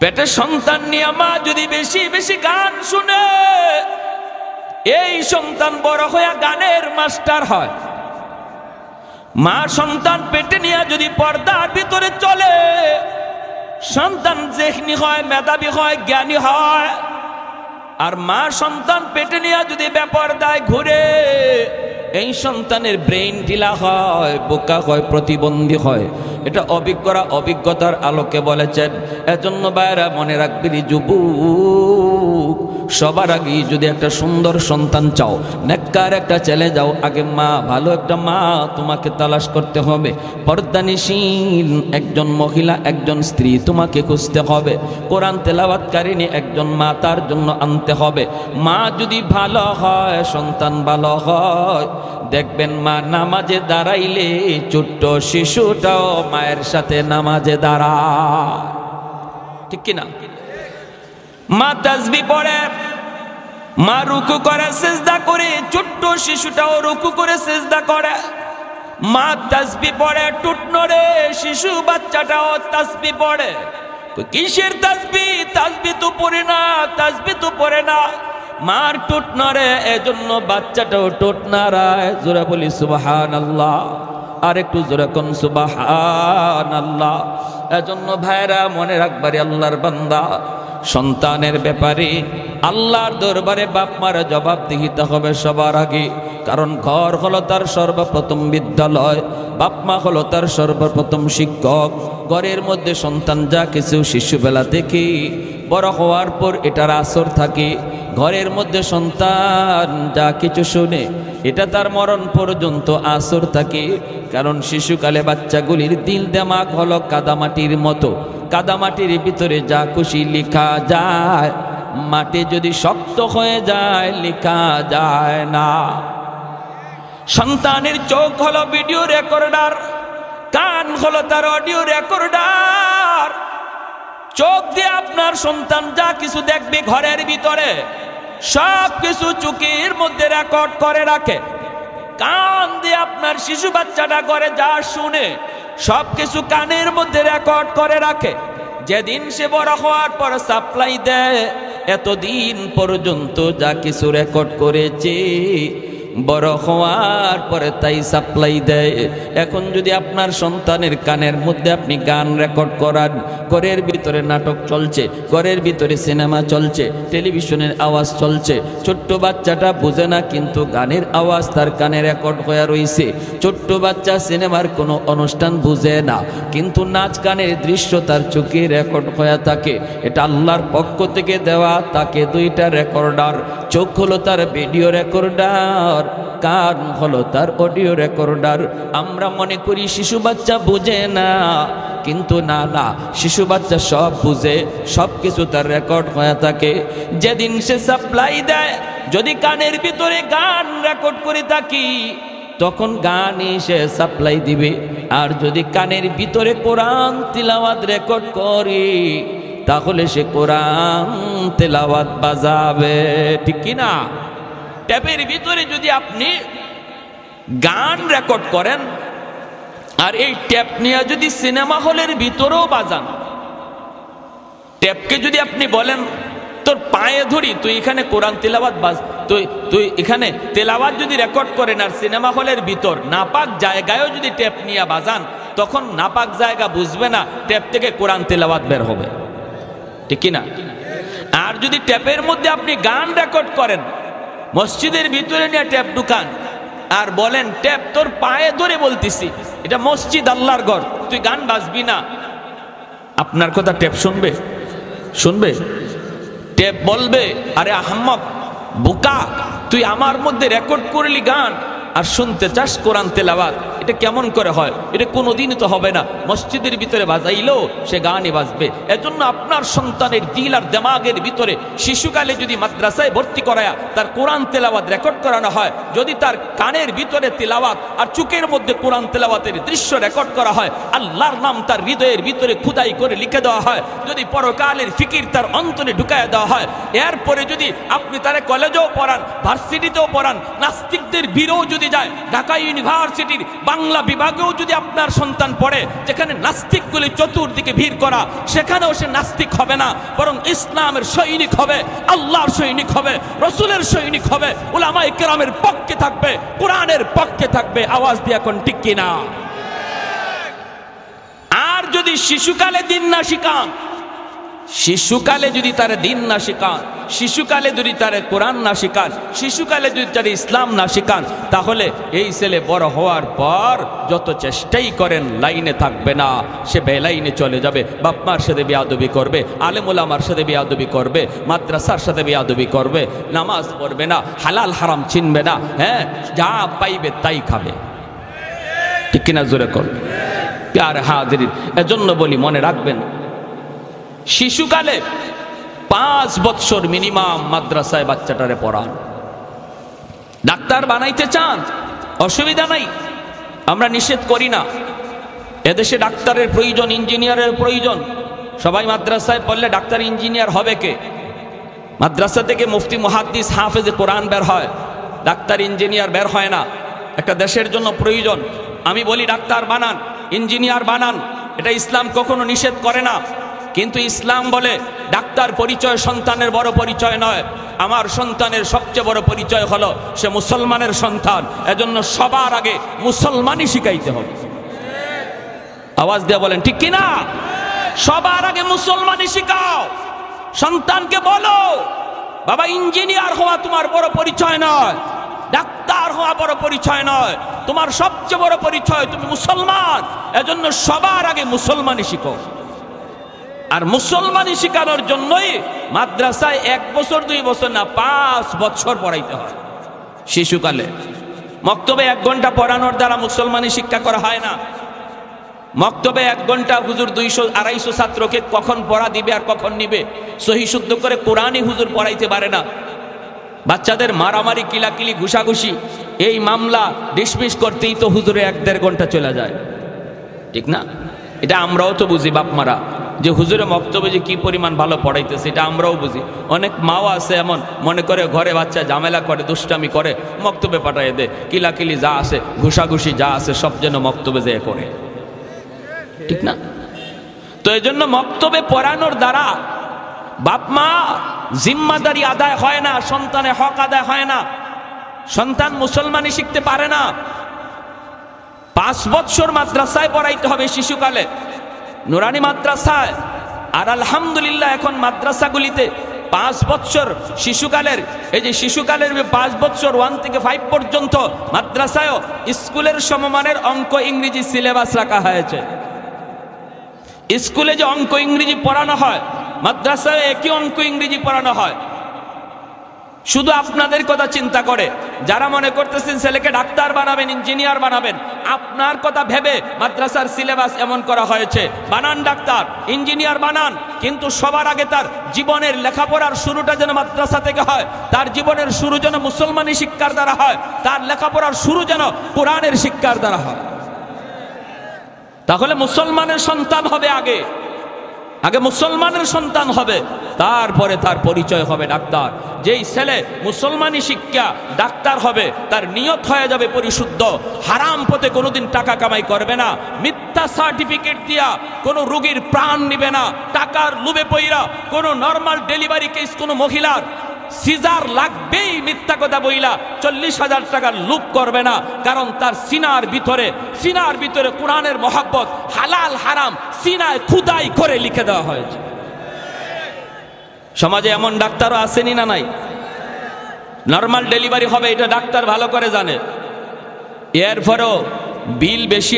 পেটে সন্তান নিয়ে মা যদি বেশি বেশি গান শুনে, এই সন্তান বড় হয়ে গানের মাস্টার হয়। মা সন্তান পেটে নিয়ে যদি পর্দার ভিতরে চলে, সন্তান যেখনি হয়, মেধাবী হয়, জ্ঞানী হয়। আর মা সন্তান পেটে নিয়ে যদি বেপরদায় ঘুরে, এই সন্তানের ব্রেইন ঢিলা হয়, বোকা হয়, প্রতিবন্ধী হয়। এটা অভিজ্ঞরা অভিজ্ঞতার আলোকে বলেছেন। এজন্য বাইরা মনে রাখবি যুবক, সবার আগে যদি একটা সুন্দর সন্তান চাও, নেককার একটা ছেলে যাও, আগে মা, ভালো একটা মা তোমাকে তালাশ করতে হবে। পর্দানিশীল একজন মহিলা, একজন স্ত্রী তোমাকে খুঁজতে হবে। কোরআন তেলাওয়াতকারিনী একজন মা তার জন্য আনতে হবে। মা যদি ভালো হয়, সন্তান ভালো হয়, দেখবেন মা নামাজে দাঁড়াইলে ছোট্ট শিশুটাও মায়ের সাথে নামাজে দাঁড়ায়, ঠিক কিনা? মা তাসবিহ পড়ে, মা রুকু করে, সিজদা করে, ছোট্ট শিশুটাও রুকু করে সিজদা করে। মা তাসবিহ পড়ে, টুট নড়ে, শিশু বাচ্চাটাও তাসবিহ পড়ে। কিসের তাসবিহ? তাসবিহ তো পড়ে না, তাসবিহ তো পড়ে না। মার টুট নড়ে, এজন্য বাচ্চাটাও টুট নাড়ায়। জোরে বলি সুবহানাল্লাহ, আর একটু জোরে কোন সুবহানাল্লাহ। এজন্য ভাইরা মনে রাখবারে আল্লাহর বান্দা, সন্তানের ব্যাপারে আল্লাহর দরবারে বাপ মার জবাবদিহিতে হবে সবার আগে। কারণ ঘর হলো তার সর্বপ্রথম বিদ্যালয়, বাপ মা হলো তার সর্বপ্রথম শিক্ষক। ঘরের মধ্যে সন্তান যা কিছু শিশুবেলা থেকে বড় হওয়ার পর এটার আসর থাকে। ঘরের মধ্যে সন্তান যা কিছু শুনে, এটা তার মরণ পর্যন্ত আসর থাকে। কারণ শিশুকালে বাচ্চাগুলির দিল দেমাগ হলো কাদামাটির মতো। কাদামাটির ভিতরে যা খুশি লেখা যায়, মাটি যদি শক্ত হয়ে যায় লেখা যায় না। সন্তানের চোখ হলো ভিডিও রেকর্ডার, কান হলো তার অডিও রেকর্ডার। চোখ দিয়ে আপনার সন্তান যা কিছু দেখবে ঘরের ভিতরে, সব কিছু চোখের মধ্যে রেকর্ড করে রাখে। কান দিয়ে আপনার শিশু বাচ্চাটা করে যা শুনে, সব কিছু কানের মধ্যে রেকর্ড করে রাখে। যেদিন সে বড় হওয়ার পর সাপ্লাই দেয়, এতদিন পর্যন্ত যা কিছু রেকর্ড করেছে, বড় হওয়ার পরে তাই সাপ্লাই দেয়। এখন যদি আপনার সন্তানের কানের মধ্যে আপনি গান রেকর্ড করান, ঘরের ভিতরে নাটক চলছে, ঘরের ভিতরে সিনেমা চলছে, টেলিভিশনের আওয়াজ চলছে, ছোট্ট বাচ্চাটা বুঝে না, কিন্তু গানের আওয়াজ তার কানে রেকর্ড হয়ে রয়েছে। ছোট্ট বাচ্চা সিনেমার কোনো অনুষ্ঠান বুঝে না, কিন্তু নাচ গানের দৃশ্য তার চোখে রেকর্ড হয়ে থাকে। এটা আল্লাহর পক্ষ থেকে দেওয়া তাকে দুইটা রেকর্ডার। চোখ হলো তার ভিডিও রেকর্ডার, কান হলো তার অডিও রেকর্ডার। আমরা মনে করি শিশু বাচ্চা বুঝে না, কিন্তু না না, শিশু বাচ্চা সব বুঝে, সব কিছু তার রেকর্ড হয়ে থাকে। যেদিন সে সাপ্লাই দেয়, যদি কানের ভিতরে গান রেকর্ড করে থাকি, তখন গানই সে সাপ্লাই দিবে। আর যদি কানের ভিতরে কোরআন তিলাওয়াত রেকর্ড করে, তাহলে সে কোরআন তেলাওয়াত বাজাবে, ঠিক কিনা? ট্যাপের ভিতরে যদি আপনি গান রেকর্ড করেন, আর এই ট্যাপ নিয়ে যদি সিনেমা হলের ভিতরেও বাজান, ট্যাপকে যদি আপনি বলেন তোর পায়ে ধরি, তুই এখানে কোরআন তেলাওয়াত বাজ, তুই এখানে তেলাওয়াত যদি রেকর্ড করেন, আর সিনেমা হলের ভিতর নাপাক জায়গায়ও যদি ট্যাপ নিয়ে বাজান, তখন নাপাক জায়গা বুঝবে না, ট্যাপ থেকে কোরআন তেলাওয়াত বের হবে, ঠিক কিনা? আর যদি ট্যাপের মধ্যে আপনি গান রেকর্ড করেন, মসজিদের ভিতরে নিয়ে ট্যাপ ঢুকান, আর বলেন ট্যাপ তোর পায়ে ধরে বলতেছি, এটা মসজিদ, আল্লাহর ঘর, তুই গান বাজবি না, আপনার কথা ট্যাপ শুনবে? শুনবে? ট্যাপ বলবে আরে আহমদ বোকা, তুই আমার মধ্যে রেকর্ড করলি গান, আর শুনতে চাস কোরআন তেলাওয়াত, এটা কেমন করে হয়? এটা কোনোদিনই তো হবে না। মসজিদের ভিতরে বাজাইলেও সে গানই বাজবে। এজন্য আপনার সন্তানের দিল আর দেমাগের ভিতরে শিশুকালে যদি মাদ্রাসায় ভর্তি করায়া তার কোরআন তেলাওয়াত রেকর্ড করানো হয়, যদি তার কানের ভিতরে তেলাওয়াত আর চোখের মধ্যে কোরআন তেলাওয়াতের দৃশ্য রেকর্ড করা হয়, আল্লাহর নাম তার হৃদয়ের ভিতরে খুদাই করে লিখে দেওয়া হয়, যদি পরকালের ফিকির তার অন্তরে ঢুকায় দেওয়া হয়, এরপরে যদি আপনি তারে কলেজেও পড়ান, ভার্সিটিতেও পড়ান, নাস্তিকদের বীরও যদি যায়, ঢাকা ইউনিভার্সিটির বাংলা বিভাগেও যদি আপনার সন্তান পড়ে, যেখানে নাস্তিকগুলি চতুর্দিকে ভিড় করা, সেখানেও সে নাস্তিক হবে না, বরং ইসলামের সৈনিক হবে, আল্লাহর সৈনিক হবে, রসুলের সৈনিক হবে, উলামায়ে কেরামের পক্ষে থাকবে, কোরআনের পক্ষে থাকবে। আওয়াজ দিয়ে এখন ঠিক কিনা? আর যদি শিশুকালে দিন না শিখান, শিশুকালে যদি তার দিন না শিখান, শিশুকালে যদি তার কোরআন না শিখান, শিশুকালে যদি তার ইসলাম না শিখান, তাহলে এই ছেলে বড় হওয়ার পর যত চেষ্টাই করেন লাইনে থাকবে না, সে বেলাইনে চলে যাবে। বাপমার সাথে বেয়াদবি করবে, আলেম ওলামার সাথে বেয়াদবি করবে, মাদ্রাসার সাথে বেয়াদবি করবে, নামাজ পড়বে না, হালাল হারাম চিনবে না, হ্যাঁ, যা পাইবে তাই খাবে। ঠিক কিনা? জোরে কর। প্যারে হাজিরিন, এজন্য বলি মনে রাখবেন, শিশুকালে 5 বছর মিনিমাম মাদ্রাসায় বাচ্চাটারে পড়ান। ডাক্তার বানাইতে চান, অসুবিধা নাই, আমরা নিষেধ করি না। এদেশে ডাক্তারের প্রয়োজন, ইঞ্জিনিয়ারের প্রয়োজন। সবাই মাদ্রাসায় পড়লে ডাক্তার ইঞ্জিনিয়ার হবে কে? মাদ্রাসা থেকে মুফতি মুহাদ্দিস হাফেজে কোরআন বের হয়, ডাক্তার ইঞ্জিনিয়ার বের হয় না। একটা দেশের জন্য প্রয়োজন। আমি বলি ডাক্তার বানান, ইঞ্জিনিয়ার বানান, এটা ইসলাম কখনো নিষেধ করে না। কিন্তু ইসলাম বলে ডাক্তার পরিচয় সন্তানের বড় পরিচয় নয়, আমার সন্তানের সবচেয়ে বড় পরিচয় হলো সে মুসলমানের সন্তান। এজন্য সবার আগে মুসলমানই শিখাইতে হবে। আওয়াজ দিয়ে বলেন ঠিক কিনা? সবার আগে মুসলমানই শিখাও। সন্তানকে বলো, বাবা ইঞ্জিনিয়ার হওয়া তোমার বড় পরিচয় নয়, ডাক্তার হওয়া বড় পরিচয় নয়, তোমার সবচেয়ে বড় পরিচয় তুমি মুসলমান। এজন্য সবার আগে মুসলমানই শিখো। আর মুসলমানই শিখানোর জন্যই মাদ্রাসায় 1 বছর 2 বছর না, 5 বছর পড়াইতে হয়। শিশুকালে মক্তবে 1 ঘন্টা পড়ানোর দ্বারা মুসলমানই শিক্ষা করা হয় না। মক্তবে 1 ঘন্টা হুজুর 200-250 ছাত্রকে কখন পড়া দিবে আর কখন নিবে, সহি শুদ্ধ করে কোরআনই হুজুর পড়াইতে পারে না। বাচ্চাদের মারামারি, কিলাকিলি, ঘুষাঘুষি, এই মামলা ডিসমিস করতেই তো হুজুরে 1-1.5 ঘন্টা চলে যায়। ঠিক না? এটা আমরাও তো বুঝি বাপ মারা, যে হুজুরে মক্তবে যে কি পরিমাণ ভালো পড়াইতেছে, এটা আমরাও বুঝি। অনেক মাও আছে এমন, মনে করে ঘরে বাচ্চা ঝামেলা করে, দুষ্টামি করে, মক্তবে পাঠাই দে, কিলাকিলি যা আছে, ঘুষাঘুষি যা আছে, সব যেন মক্তবে যেয়ে করে। ঠিক না? তো এই জন্য মক্তবে পড়ানোর দ্বারা বাপ মা জিম্মাদারি আদায় হয় না, সন্তানের হক আদায় হয় না, সন্তান মুসলমানই শিখতে পারে না। 5 বছর মাদ্রাসায় পড়াইতে হবে শিশুকালে, নুরানি মাদ্রাসায়। আর আলহামদুলিল্লাহ এখন মাদ্রাসাগুলিতে 5 বছর শিশুকালের, এই যে শিশুকালের 5 বছর 1 থেকে 5 পর্যন্ত মাদ্রাসায়ও স্কুলের সমমানের অঙ্ক ইংরেজি সিলেবাস রাখা হয়েছে। স্কুলে যে অঙ্ক ইংরেজি পড়ানো হয়, মাদ্রাসায় একই অঙ্ক ইংরেজি পড়ানো হয়। শুধু আপনাদের কথা চিন্তা করে যারা মনে করতেছেন ছেলেকে ডাক্তার বানাবেন, ইঞ্জিনিয়ার বানাবেন, আপনার কথা ভেবে মাদ্রাসার সিলেবাস এমন করা হয়েছে। বানান ডাক্তার, ইঞ্জিনিয়ার বানান, কিন্তু সবার আগে তার জীবনের লেখাপড়ার শুরুটা যেন মাদ্রাসা থেকে হয়, তার জীবনের শুরু যেন মুসলমানি শিক্ষার দ্বারা হয়, তার লেখাপড়ার শুরু যেন কোরআনের শিক্ষার দ্বারা হয়। তাহলে মুসলমানের সন্তান হবে আগে, আগে মুসলমানের সন্তান হবে, তারপরে তার পরিচয় হবে ডাক্তার। যেই ছেলে মুসলমানি শিক্ষা ডাক্তার হবে, তার নিয়ত হয়ে যাবে পরিশুদ্ধ, হারাম পথে কোনোদিন টাকা কামাই করবে না, মিথ্যা সার্টিফিকেট দিয়া কোনো রোগীর প্রাণ নিবে না, টাকার লোভে পইরা কোনো নর্মাল ডেলিভারি কেস কোনো মহিলার সিজার লাগবেই মিথ্যা কথা বইলা 40,000 টাকার লুপ করবে না, কারণ তার সিনার ভিতরে কোরআনের মহব্বত, হালাল হারাম সিনায় খুদাই করে লিখে দেওয়া হয়েছে। সমাজে এমন ডাক্তারও আসেনি না নাই? নর্মাল ডেলিভারি হবে এটা ডাক্তার ভালো করে জানে, এরপরেও বিল বেশি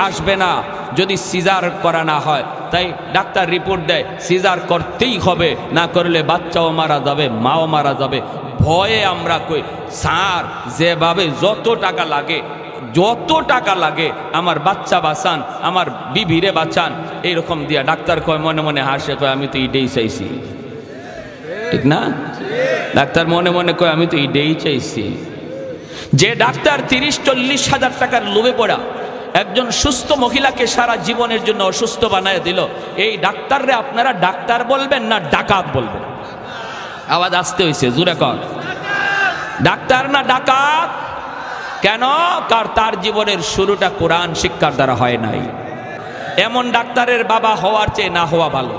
আসবে না যদি সিজার করা না হয়। তাই ডাক্তার রিপোর্ট দেয় সিজার করতেই হবে, না করলে বাচ্চাও মারা যাবে, মাও মারা যাবে। ভয়ে আমরা কই স্যার যেভাবে যত টাকা লাগে আমার বাচ্চা বাঁচান, আমার বিবিরে বাঁচান, এইরকম দিয়া ডাক্তার কয়, মনে মনে হাসে কয় আমি তো ইডেই চাইছি। ঠিক না? ডাক্তার মনে মনে কয় আমি তো ইডেই চাইছি। যে ডাক্তার 30-40 হাজার টাকার লোভে পড়া একজন সুস্থ মহিলাকে সারা জীবনের জন্য অসুস্থ বানায় দিল, এই ডাক্তাররে আপনারা ডাক্তার বলবেন না ডাকাত বলবেন? আওয়াজ আসতে হয়েছে, জোরে কর। ডাক্তার না ডাকাত? কেন? কার তার জীবনের শুরুটা কোরআন শিক্ষার দ্বারা হয় নাই। এমন ডাক্তারের বাবা হওয়ার চেয়ে না হওয়া ভালো,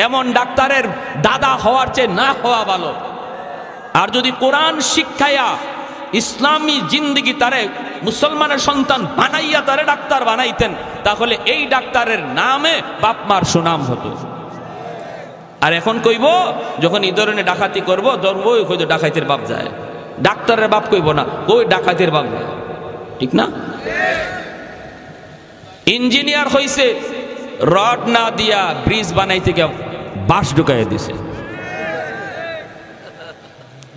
এমন ডাক্তারের দাদা হওয়ার চেয়ে না হওয়া ভালো। আর যদি কোরআন শিক্ষায়া ইসলামী জিন্দিগি তারে মুসলমানের সন্তান বানাইয়া তারে ডাক্তার বানাইতেন, তাহলে এই ডাক্তারের নামে বাপ মার সুনাম হতো। আর এখন কইব যখন এই ধরনের ডাকাতি করবো, ধরবো কইতো ডাকাইতের বাপ যায়, ডাক্তারের বাপ কইব না, কই ডাকাতের বাপ যায়। ঠিক না? ইঞ্জিনিয়ার হইছে, রড না দিয়া ব্রিজ বানাইতে গিয়ে বাঁশ ঢুকাইয়া দিছে।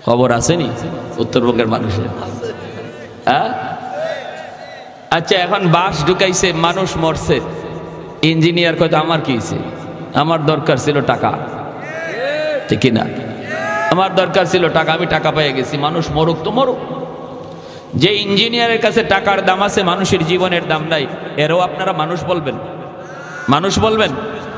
খবর আসেনি উত্তরবঙ্গের মানুষের? হ্যাঁ, আচ্ছা, এখন বাঁশ ঢুকাইছে, মানুষ মরছে, ইঞ্জিনিয়ার কয়তো আমার কি হইছে, আমার দরকার ছিল টাকা। ঠিক না? আমার দরকার ছিল টাকা, আমি টাকা পেয়ে গেছি, মানুষ মরুক তো মরুক। যে ইঞ্জিনিয়ারের কাছে টাকার দাম আছে, মানুষের জীবনের দাম নাই, এরও আপনারা মানুষ বলবেন? মানুষ বলবেন?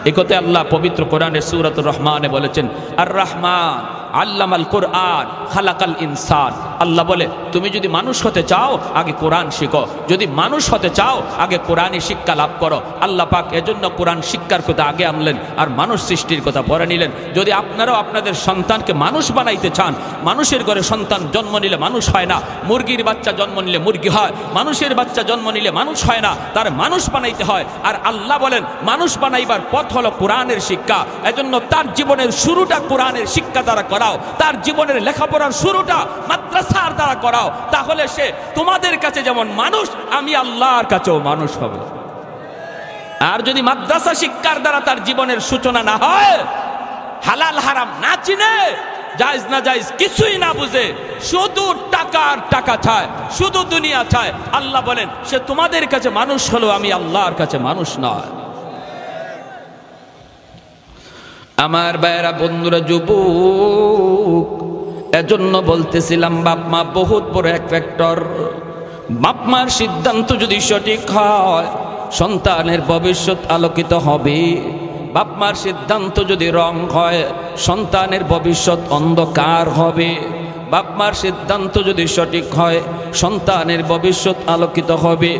এই কথা আল্লাহ পবিত্র কোরআনের সূরাতুর রহমানে বলেছেন, আর রহমান আল্লামাল কোরআন খালাকাল ইনসান। আল্লাহ বলে, তুমি যদি মানুষ হতে চাও আগে কোরআন শিখো, যদি মানুষ হতে চাও আগে কোরআনী শিক্ষা লাভ করো। আল্লাহ পাক এজন্য কোরআন শিক্ষার কথা আগে আনলেন আর মানুষ সৃষ্টির কথা পরে নিলেন। যদি আপনারাও আপনাদের সন্তানকে মানুষ বানাইতে চান, মানুষের ঘরে সন্তান জন্ম নিলে মানুষ হয় না, মুরগির বাচ্চা জন্ম নিলে মুরগি হয়, মানুষের বাচ্চা জন্ম নিলে মানুষ হয় না, তার মানুষ বানাইতে হয়। আর আল্লাহ বলেন মানুষ বানাইবার পথ হলো কোরআনের শিক্ষা। এজন্য তার জীবনের শুরুটা কোরআনের শিক্ষা দ্বারা করাও, তার জীবনের লেখাপড়ার শুরুটা মাদ্রাসার দ্বারা করাও, তাহলে সে তোমাদের কাছে যেমন মানুষ, আমি আল্লাহর কাছেও মানুষ হবে। আর যদি মাদ্রাসা শিক্ষার দ্বারা তার জীবনের সূচনা না হয়, হালাল হারাম না চিনে, জায়েজ না জায়েজ কিছুই না বুঝে, শুধু টাকার টাকা চায়, শুধু দুনিয়া চায়, আল্লাহ বলেন সে তোমাদের কাছে মানুষ হলো, আমি আল্লাহর কাছে মানুষ নয়। আমার ভাইয়েরা, বন্ধুরা, যুবক, এজন্য বলতেছিলাম বাপ মা বহুত বড় এক ফ্যাক্টর। বাপ মার সিদ্ধান্ত যদি সঠিক হয়, সন্তানের ভবিষ্যৎ আলোকিত হবে। বাপ মার সিদ্ধান্ত যদি রং হয়, সন্তানের ভবিষ্যৎ অন্ধকার হবে। বাপ মার সিদ্ধান্ত যদি সঠিক হয়, সন্তানের ভবিষ্যৎ আলোকিত হবে।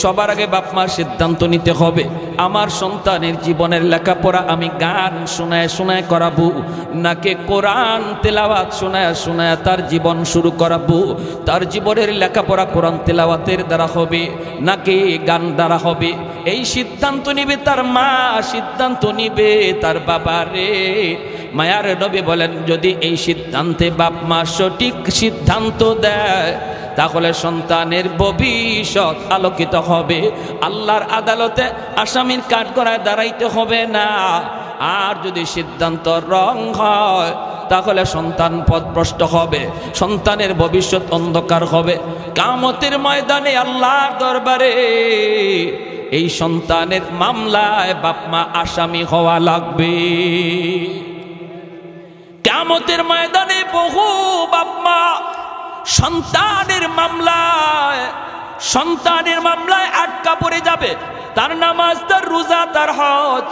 সবার আগে বাপ মার সিদ্ধান্ত নিতে হবে, আমার সন্তানের জীবনের লেখাপড়া আমি গান শোনায় শোনায় করাবো, নাকি কোরআন তেলাওয়াত শোনায় শোনায় তার জীবন শুরু করাবো। তার জীবনের লেখাপড়া কোরআন তেলাওয়াতের দ্বারা হবে নাকি গান দ্বারা হবে, এই সিদ্ধান্ত নিবে তার মা, সিদ্ধান্ত নিবে তার বাবা রে। মায়ার নবী বলেন, যদি এই সিদ্ধান্তে বাপ মা সঠিক সিদ্ধান্ত দেয়, তাহলে সন্তানের ভবিষ্যৎ আলোকিত হবে। আল্লাহর আদালতে আসামির কাঠগড়ায় দাঁড়াইতে হবে না। আর যদি সিদ্ধান্ত রং হয়, তাহলে সন্তান পথভ্রষ্ট হবে, সন্তানের ভবিষ্যৎ অন্ধকার হবে। কিয়ামতের ময়দানে আল্লাহর দরবারে এই সন্তানের মামলায় বাপ মা আসামি হওয়া লাগবে। কিয়ামতের ময়দানে বহু বাপ মা সন্তানের মামলায় আটকা পড়ে যাবে। তার নামাজ, তার রোজা, তার হজ,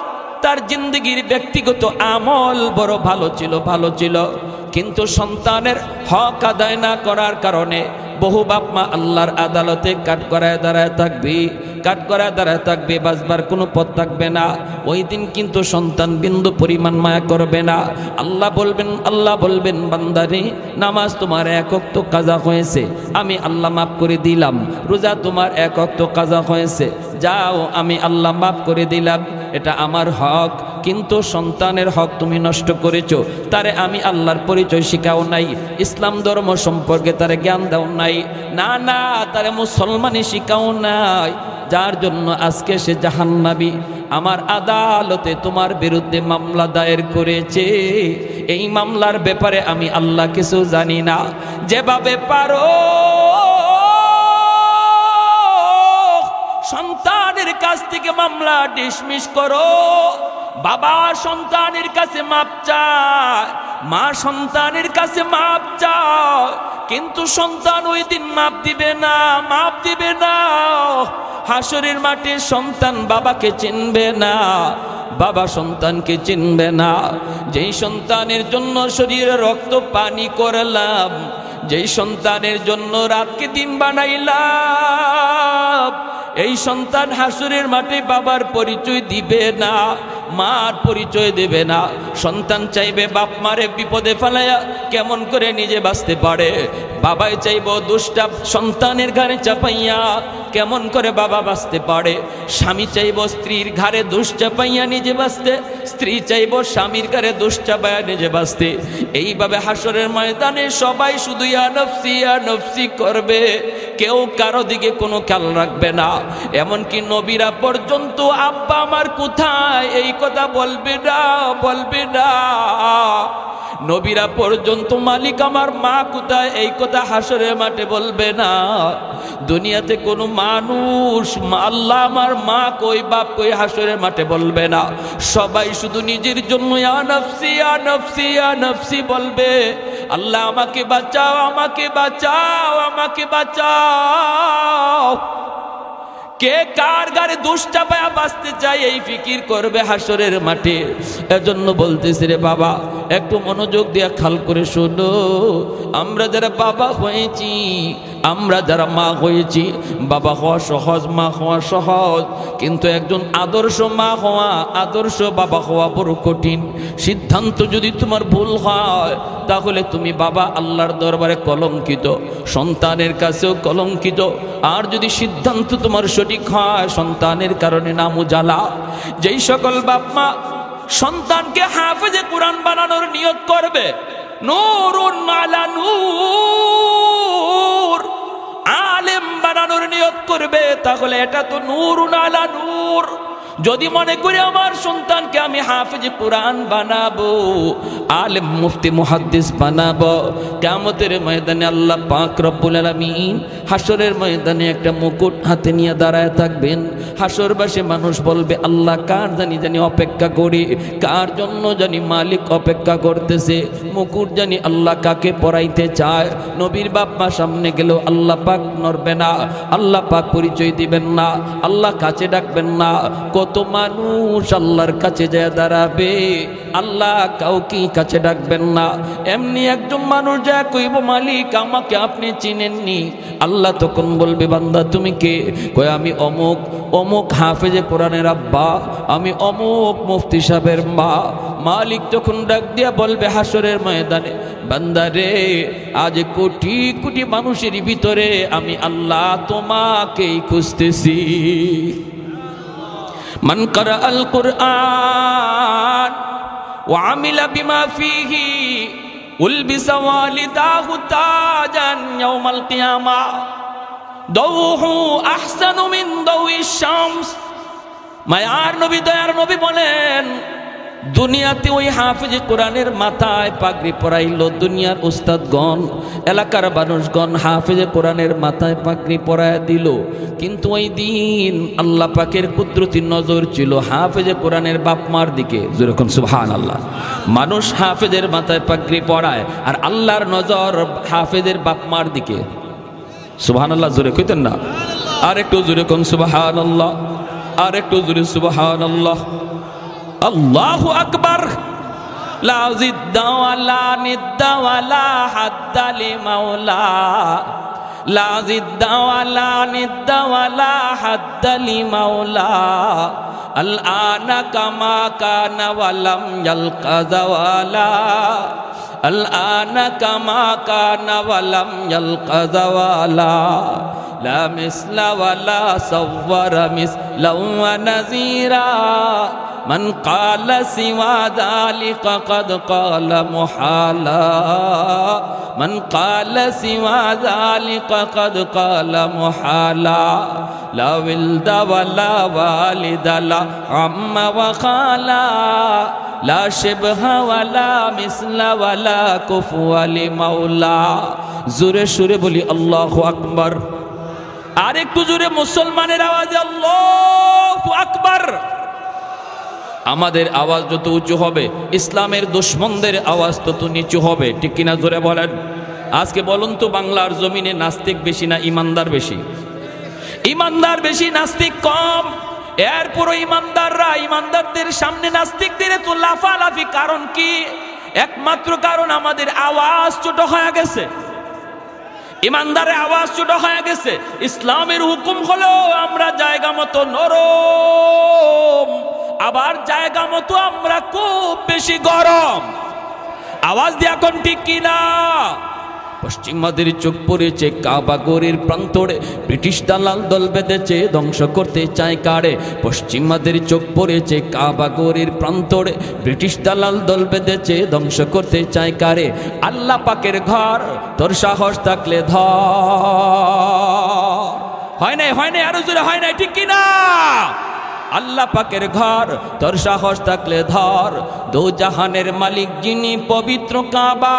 তার জিন্দগির ব্যক্তিগত আমল বড় ভালো ছিল, কিন্তু সন্তানের হক আদায় না করার কারণে বহু বাপ মা আল্লাহর আদালতে কাঠগড়ায় দাঁড়ায় থাকবে, বাঁচবার কোনো পথ থাকবে না। ওই দিন কিন্তু সন্তান বিন্দু পরিমাণ মায়া করবে না। আল্লাহ বলবেন বান্দারে, নামাজ তোমার এক ওয়াক্ত কাজা হয়েছে, আমি আল্লাহ মাফ করে দিলাম। রোজা তোমার এক ওয়াক্ত কাজা হয়েছে, যাও, আমি আল্লাহ মাফ করে দিলাম, এটা আমার হক। কিন্তু সন্তানের হক তুমি নষ্ট করেছো, তারে আমি আল্লাহর পরিচয় শিখাও নাই, ইসলাম ধর্ম সম্পর্কে তারে জ্ঞান দাও নাই, না তারে মুসলমানি শিখাও নাই, যার জন্য আজকে সে জাহান্নামী। আমার আদালতে তোমার বিরুদ্ধে মামলা দায়ের করেছে, এই মামলার ব্যাপারে আমি আল্লাহ কিছু জানি না। যেভাবে পারো সন্তানের কাছ থেকে মামলা ডিসমিস করো। বাবা সন্তানের কাছে মাপ চায়, মা সন্তানের কাছে মাপ চায়, কিন্তু সন্তান ওই দিন মাপ দিবে না। হাসরের মাঠে সন্তান বাবাকে চিনবে না, বাবা সন্তানকে চিনবে না। যেই সন্তানের জন্য শরীরে রক্ত পানি করলাম, যেই সন্তানের জন্য রাতকে দিন বানাইলাম, এই সন্তান হাসরের মাঠে বাবার পরিচয় দিবে না, মার পরিচয় দেবে না। সন্তান চাইবে বাপ মারে বিপদে ফেলাইয়া কেমন করে নিজে বাঁচতে পারে, বাবাই চাইব দুষ্টা সন্তানের ঘাড়ে চাপাইয়া কেমন করে বাবা বাঁচতে পারে। স্বামী চাইব স্ত্রীর ঘাড়ে দোষ চাপাইয়া নিজে বাঁচতে, স্ত্রী চাইব স্বামীর ঘাড়ে দোষ চাপাইয়া নিজে বাঁচতে। এইভাবে হাসরের ময়দানে সবাই শুধু ইয়া নফসি ইয়া নফসি করবে, কেউ কারো দিকে কোনো খেয়াল রাখবে না। এমনকি নবীরা পর্যন্ত আব্বা আমার কোথায় এই কথা বলবে না, বলবে না। নবীরা পর্যন্ত মালিক আমার মা কোথায় এই কথা হাসরের মাঠে বলবে না। দুনিয়াতে কোনো মানুষ আল্লাহ আমার মা কই বাপ কই হাসরের মাঠে বলবে না। সবাই শুধু নিজের জন্য ইয়া নফসি ইয়া নফসি ইয়া নফসি বলবে। আল্লাহ আমাকে বাঁচাও, আমাকে বাঁচাও, আমাকে বাঁচাও। কে কার গারে দোষ চাপায়া বাঁচতে চায় এই ফিকির করবে হাসরের মাঠে। এজন্য বলতেছি রে বাবা, একটু মনোযোগ দিয়ে খেয়াল করে শোনো। আমরা যারা বাবা হয়েছি, আমরা যারা মা হয়েছি, বাবা হওয়া সহজ, মা হওয়া সহজ, কিন্তু একজন আদর্শ মা হওয়া, আদর্শ বাবা হওয়া বড় কঠিন। সিদ্ধান্ত যদি তোমার ভুল হয় তাহলে তুমি বাবা আল্লাহর দরবারে কলঙ্কিত, সন্তানের কাছেও কলঙ্কিত। আর যদি সিদ্ধান্ত তোমার সঠিক হয় সন্তানের কারণে নাম উজালা। যেই সকল বাপ মা সন্তানকে হাফেজে কোরআন বানানোর নিয়ত করবে, নূরুন আলা নূর, আলেম বানানোর নিয়ত করবে, তাহলে এটা তো নূরুন আলা নূর। যদি মনে করি আমার সন্তানকে আমি হাফেজে কোরআন বানাবো, আলেম মুফতি মুহাদ্দিস বানাবো, কিয়ামতের ময়দানে আল্লাহ পাক রব্বুল আলামিন হাসরের ময়দানে একটা মুকুট হাতে নিয়ে দাঁড়ায় থাকবেন। হাসরবাসী মানুষ বলবে আল্লাহ কার জানি জানি অপেক্ষা করি, কার জন্য জানি মালিক অপেক্ষা করতেছে, মুকুট জানি আল্লাহ কাকে পরাইতে চায়। নবীর বাপ মা সামনে গেলেও আল্লাহ পাক নড়বে না, আল্লাহ পাক পরিচয় দিবেন না, আল্লাহ কাছে ডাকবেন না। কত মানুষ আল্লাহর কাছে যায় দাঁড়াবে, আল্লাহ কাউকে কাছে ডাকবেন না। এমনি একজন মানুষ যা কইব মালিক আমাকে আপনি চিনেননি, আল্লাহ তখন বলবে বান্দা তুমি কে? কয় আমি অমুক অমুক হাফেজে কোরআনের আব্বা, আমি অমুক মুফতি সাহেবের মা। মালিক তখন ডাক দিয়া বলবে হাসরের ময়দানে, বান্দা রে আজ কোটি কোটি মানুষের ভিতরে আমি আল্লাহ তোমাকেই খুঁজতেছি। মান করা আল কুরআন ওয়া আমিলা বিমা ফিহি উলবিসা ওয়ালিদাহু তাজান ইয়াউমাল কিয়ামা দাউহু আহসানু মিন দাউইশ শামস। মায়ার নবী দয়ার নবী বলেন, দুনিয়াতে ওই হাফেজে কোরআনের মাথায় পাগড়ি পরাইলো দুনিয়ার উস্তাদগণ, এলাকার মানুষগণ হাফেজে কোরআনের মাথায় পাগড়ি পরায় দিল। কিন্তু ওই দিন আল্লাহ পাকের কুদরতির নজর ছিল হাফেজে কোরআনের বাপ মার দিকে। যেরকম সুবহানাল্লাহ, মানুষ হাফেজের মাথায় পাগড়ি পরায় আর আল্লাহর নজর হাফেজের বাপ মার দিকে। সুবহানাল্লাহ জোরে কইতেন না? আর একটু জোরে কোন সুবহানাল্লাহ, আর একটু জোরে সুবহানাল্লাহ। আল্লাহু আকবার। লা জিদ্দা ওয়ালা নিদ্দা ওয়ালা হাদ্দা লিমাওলা, লা জিদ্দা ওয়ালা নিদ্দা ওয়ালা হাদ্দা লিমাওলা। আল আনা কামা কানা ওয়ালাম ইয়ালকা যাওয়ালা, আল আনা কামা কানা ওয়ালাম ইয়ালকা যাওয়ালা। লা মিসলা ওয়ালা সাওয়ারা মিসলা ওয়া নাযীরা। মান ক্বালা সিওয়া যালিকা ক্বাদ ক্বালা মুহালা, মান ক্বালা সিওয়া যালিকা ক্বাদ ক্বালা মুহালা। লা ওয়ালদা ওয়ালা ওয়ালিদা লা আম্মা ওয়া খালা, লা শিবহা ওয়ালা মিসলা ওয়ালা কুফুয়া লিমাওলা। জোরে সুরে বলি আল্লাহু আকবার। আর একটু জোরে মুসলমানের আওয়াজে আল্লাহু আকবার। আমাদের আওয়াজ যত উঁচু হবে ইসলামের দুশমনদের আওয়াজ তত নিচু হবে, ঠিক কিনা জোরে বলেন। আজকে বলুন তো বাংলার জমিনে নাস্তিক বেশি না ইমানদার বেশি? ইমানদার বেশি, নাস্তিক কম। এরপরও ইমানদাররা, ইমানদারদের সামনে নাস্তিকদের তো লাফালাফি। কারণ কি? একমাত্র কারণ আমাদের আওয়াজ ছোট হয়ে গেছে। ইমানদারের আওয়াজ ছোট হয়ে গেছে। ইসলামের হুকুম হলো আমরা জায়গা মতো নরম, আবার জায়গা মতো আমরা খুব বেশি গরম। আওয়াজ দিয়ে এখন ঠিক কিনা? পশ্চিমাদের চোখ পড়েছে কাবা গড়ের প্রান্তরে, ব্রিটিশ দালাল দল বেঁধেছে ধ্বংস করতে চায় কারে। পশ্চিমাদের চোখ পড়েছে কাবা গড়ের প্রান্তরে, ব্রিটিশ দালাল দল বেঁধেছে ধ্বংস করতে চায় কারে। আল্লাহ পাকের ঘর তোর সাহস থাকলে ধর। হয় নাই, হয় নাই, আরো জোরে হয় নাই, ঠিক কিনা? আল্লাহ পাকের ঘর তোর সাহস থাকলে ধর, দো জাহানের মালিক যিনি পবিত্র কাবা।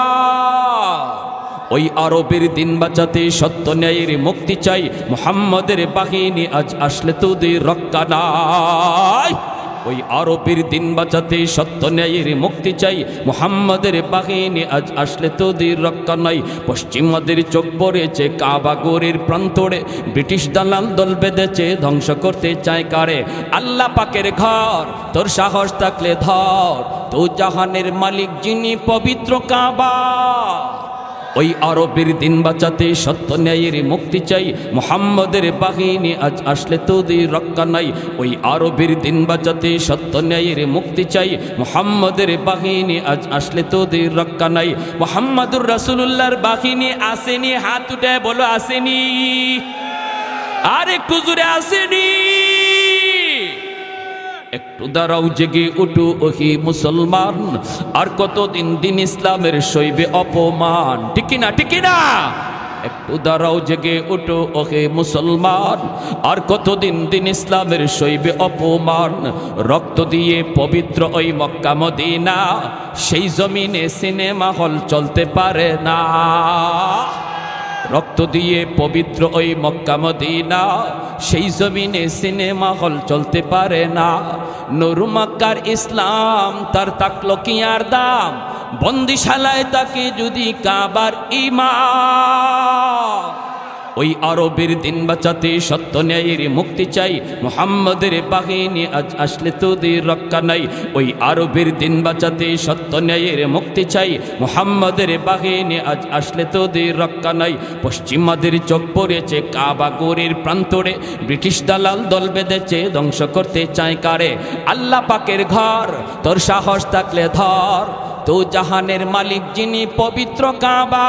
ওই আরবের দিন বাঁচাতে সত্য ন্যায়ের মুক্তি চাই, মুহাম্মদের বাহিনী আজ আসলে তোদের রক্ষা নাই। ওই আরবের দিন বাঁচাতে সত্য ন্যায়ের মুক্তি চাই, মুহাম্মদের বাহিনী আজ আসলে তোদের রক্ষা নাই। পশ্চিমাদের চোখ পড়েছে কাবা গড়ের প্রান্তরে, ব্রিটিশ দালাল দল বেঁধেছে ধ্বংস করতে চায় কারে। আল্লাহ পাকের ঘর তোর সাহস থাকলে ধর, তো জাহানের মালিক যিনি পবিত্র কাবা। ওই আরবের দিন বাঁচাতে সত্য ন্যায়ের মুক্তি চাই, মুহাম্মদের বাহিনী আজ আসলে তোদের রক্ষা নাই। ওই আরবের দিন বাঁচাতে সত্য ন্যায়ের মুক্তি চাই, মুহাম্মদের বাহিনী আজ আসলে তোদের রক্ষা নাই। মুহাম্মাদুর রাসূলুল্লাহর বাহিনী আসেনি? হাত উঠে বলো আসেনি? আর একটু জোরে আসেনি? একটু দাঁড়াও, জেগে উঠু ওহি মুসলমান, আর কতদিন দিন ইসলামের সইবে অপমান। ঠিক না, ঠিক না? একটু দাঁড়াও, জেগে উঠো ওহে মুসলমান, আর কতদিন দিন ইসলামের সইবে অপমান। রক্ত দিয়ে পবিত্র ওই মক্কা মদিনা, সেই জমিনে সিনেমা হল চলতে পারে না। রক্ত দিয়ে পবিত্র ওই মক্কা মদিনা, সেই জমিনে সিনেমা হল চলতে পারে না। নূর মক্কার ইসলাম তার তাকলো কি আর দাম, বন্দিশালায় তাকে যদি কাবার ইমাম। ওই আরবের দিন বাঁচাতে সত্য ন্যায়ের মুক্তি চাই, মুহাম্মদের বাহিনী আজ আসলে তোদের রক্ষা নাই। ওই আরবের দিন বাঁচাতে সত্য ন্যায়ের মুক্তি চাই, মুহাম্মদের বাহিনী আজ আসলে তোদের রক্ষা নাই। পশ্চিমাদের চোখ পড়েছে কাবা গড়ের প্রান্তরে, ব্রিটিশ দালাল দল বেঁধেছে ধ্বংস করতে চায় কারে। আল্লাহ পাকের ঘর তোর সাহস থাকলে ধর, তো জাহানের মালিক যিনি পবিত্র কাবা।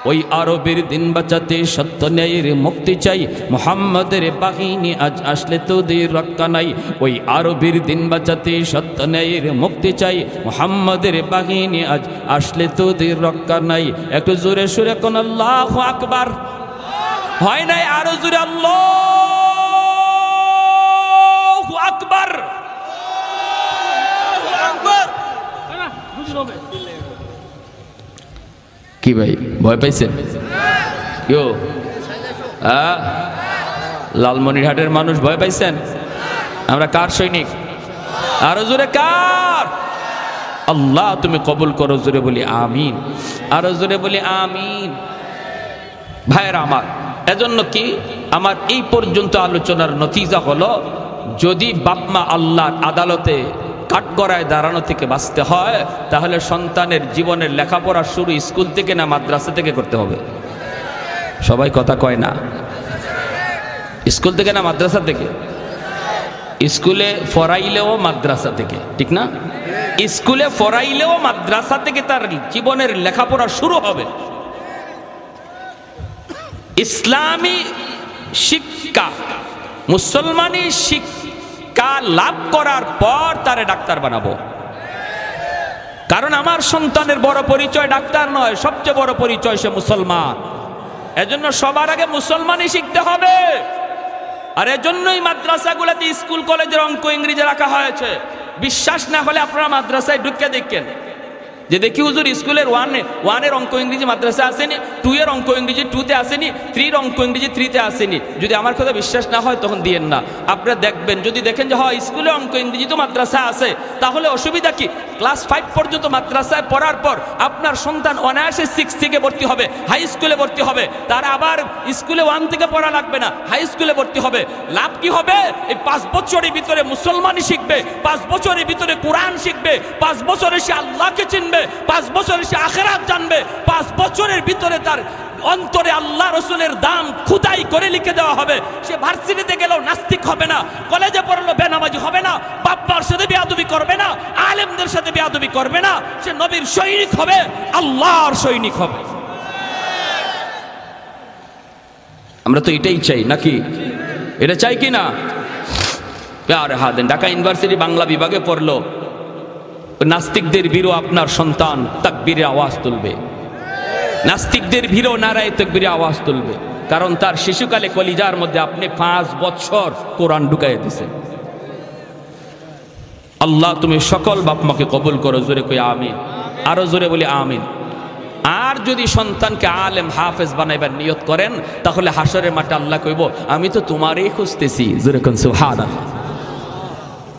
ওই আরবের দিন বাঁচাতে সত্য ন্যায়ের মুক্তি চাই, মুহাম্মদের বাহিনী আজ আসলে তোদের রক্ষা নাই। ওই আরবের দিন বাঁচাতে সত্য ন্যায়ের মুক্তি চাই, মুহাম্মদের বাহিনী আজ আসলে তোদের রক্ষা নাই। একটু জোরে সুরে কোন আল্লাহু আকবার। হয় নাই? আরো জোরে আল্লাহু আকবার। কি ভাই, ভয় পাইছেন? কেউ লালমনিরহাটের মানুষ ভয় পাইছেন? আমরা কার সৈনিক? আরো জোরে কার? আল্লাহ তুমি কবুল করো, জোরে বলি আমিন। আরো জোরে বলি আমিন। ভাইয়েরা আমার, এজন্য কি আমার এই পর্যন্ত আলোচনার নতিজা হলো, যদি বাপমা আল্লাহর আদালতে কাঠগড়ায় দাঁড়ানো থেকে বাঁচতে হয়, তাহলে সন্তানের জীবনের লেখাপড়া শুরু স্কুল থেকে না মাদ্রাসা থেকে করতে হবে? সবাই কথা কয় না। স্কুল থেকে না মাদ্রাসা থেকে? স্কুলে ফরাইলেও মাদ্রাসা থেকে, ঠিক না? স্কুলে ফরাইলেও মাদ্রাসা থেকে তার জীবনের লেখাপড়া শুরু হবে। ইসলামী শিক্ষা, মুসলমানি শিক্ষা লাভ করার পর তারে ডাক্তার বানাবো। কারণ আমার সন্তানের বড় পরিচয় ডাক্তার নয়, সবচেয়ে বড় পরিচয় সে মুসলমান। এজন্য সবার আগে মুসলমানি শিখতে হবে। আর এজন্যই মাদ্রাসাগুলোতে স্কুল কলেজের অঙ্ক ইংরেজি রাখা হয়েছে। বিশ্বাস না হলে আপনারা মাদ্রাসায় ঢুকে দেখেন, যে দেখি হুজুর স্কুলের ওয়ানের অঙ্ক ইংরেজি মাদ্রাসা আসেনি, 2 এর অঙ্ক ইংরেজি 2-তে আসেনি, 3-র অঙ্ক ইংরেজি 3-তে আসেনি। যদি আমার কথা বিশ্বাস না হয় তখন দিয়েন না। আপনারা দেখবেন, যদি দেখেন যে হয় স্কুলে অঙ্ক ইংরেজি তো মাদ্রাসা আছে, তাহলে অসুবিধা কি? ক্লাস 5 পর্যন্ত মাদ্রাসায় পড়ার পর আপনার সন্তান অনায়াসে 6 থেকে ভর্তি হবে, হাই স্কুলে ভর্তি হবে। তার আবার স্কুলে 1 থেকে পড়া লাগবে না, হাই স্কুলে ভর্তি হবে। লাভ কি হবে? এই 5 বছরের ভিতরে মুসলমানি শিখবে, 5 বছরের ভিতরে কোরআন শিখবে, 5 বছরে সে আল্লাহকে চিনবে, 5 বছরে সে আখিরাত জানবে, 5 বছরের ভিতরে তার অন্তরে আল্লাহ রসুলের দাম খুদাই করে লিখে দেওয়া হবে। সে ভার্সিটিতে গেলেও নাস্তিক হবে না, কলেজে পড়লো বেনামাজি হবে না, বাপ্পার সাথে বেয়াদবি করবে না, আলেমদের সাথে বেয়াদবি করবে না, সে নবীর সৈনিক হবে, আল্লাহর সৈনিক হবে। আমরা তো এটাই চাই নাকি? এটা চাই কি না? আরে হা দেন। ঢাকা ইউনিভার্সিটি বাংলা বিভাগে পড়লো, নাস্তিকদের বীরও আপনার সন্তান তাকবীরে আওয়াজ তুলবে, নাস্তিকদের বীরও নারায়ে তাকবীরে আওয়াজ তুলবে, কারণ তার শিশুকালে কলিজার মধ্যে আপনি 5 বছর কোরআন ঢুকাই দিয়েছেন। আল্লাহ তুমি সকল বাপ মাকে কবুল করো, জোরে কই আমিন, আরো জোরে বলি আমিন। আর যদি সন্তানকে আলেম হাফেজ বানাইবার নিয়ত করেন, তাহলে হাসরের মাঠে আল্লাহ কইব আমি তো তোমারই খুঁজতেছি, জোরে কোন সুবহানাল্লাহ।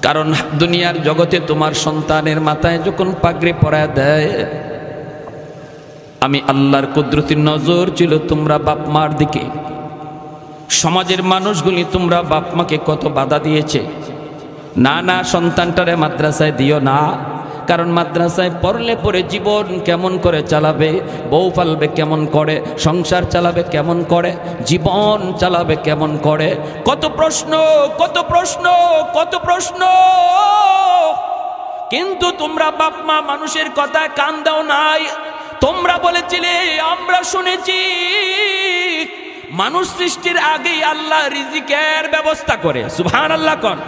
কারণ দুনিয়ার জগতে তোমার সন্তানের মাথায় যখন পাগড়ি পরায় দেয়, আমি আল্লাহর কুদরতির নজর ছিল তোমরা বাপ মার দিকে। সমাজের মানুষগুলি তোমরা বাপ মাকে কত বাধা দিয়েছে, না না সন্তানটারে মাদ্রাসায় দিও না, কারণ মাদ্রাসায় পড়লে পরে জীবন কেমন করে চালাবে, বউ পালবে কেমন করে, সংসার চালাবে কেমন করে, জীবন চালাবে কেমন করে, কত প্রশ্ন কত প্রশ্ন কত প্রশ্ন। কিন্তু তোমরা বাপ মা মানুষের কথায় কান দাও নাই। তোমরা বলেছিলে, আমরা শুনেছি মানুষ সৃষ্টির আগেই আল্লাহ রিজিকের ব্যবস্থা করে। সুবহানাল্লাহ কোন।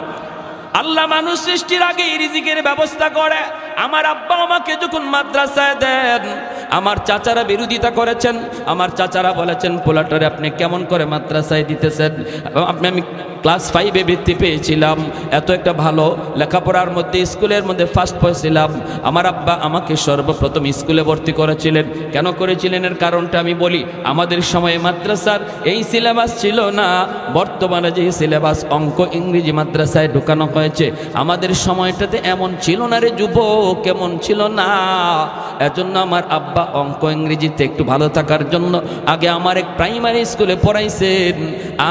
আল্লাহ মানুষ সৃষ্টির আগেই রিজিকের ব্যবস্থা করে। আমার আব্বা আমাকে যখন মাদ্রাসায় দেন, আমার চাচারা বিরোধিতা করেছেন, আমার চাচারা বলেছেন পোলাটারে আপনি কেমন করে মাদ্রাসায় দিতেছেন, আমি ক্লাস 5-এ বৃত্তি পেয়েছিলাম, এত একটা ভালো লেখাপড়ার মধ্যে স্কুলের মধ্যে ফার্স্ট পেয়েছিলাম। আমার আব্বা আমাকে সর্বপ্রথম স্কুলে ভর্তি করেছিলেন। কেন করেছিলেন এর কারণটা আমি বলি। আমাদের সময়ে মাদ্রাসার এই সিলেবাস ছিল না, বর্তমানে যে সিলেবাস অঙ্ক ইংরেজি মাদ্রাসায় ঢুকানো হয়েছে, আমাদের সময়টাতে এমন ছিল না রে যুবক, কেমন ছিল না। এজন্য আমার আব্বা অঙ্ক ইংরেজিতে একটু ভালো থাকার জন্য আগে আমার এক প্রাইমারি স্কুলে পড়াইছেন,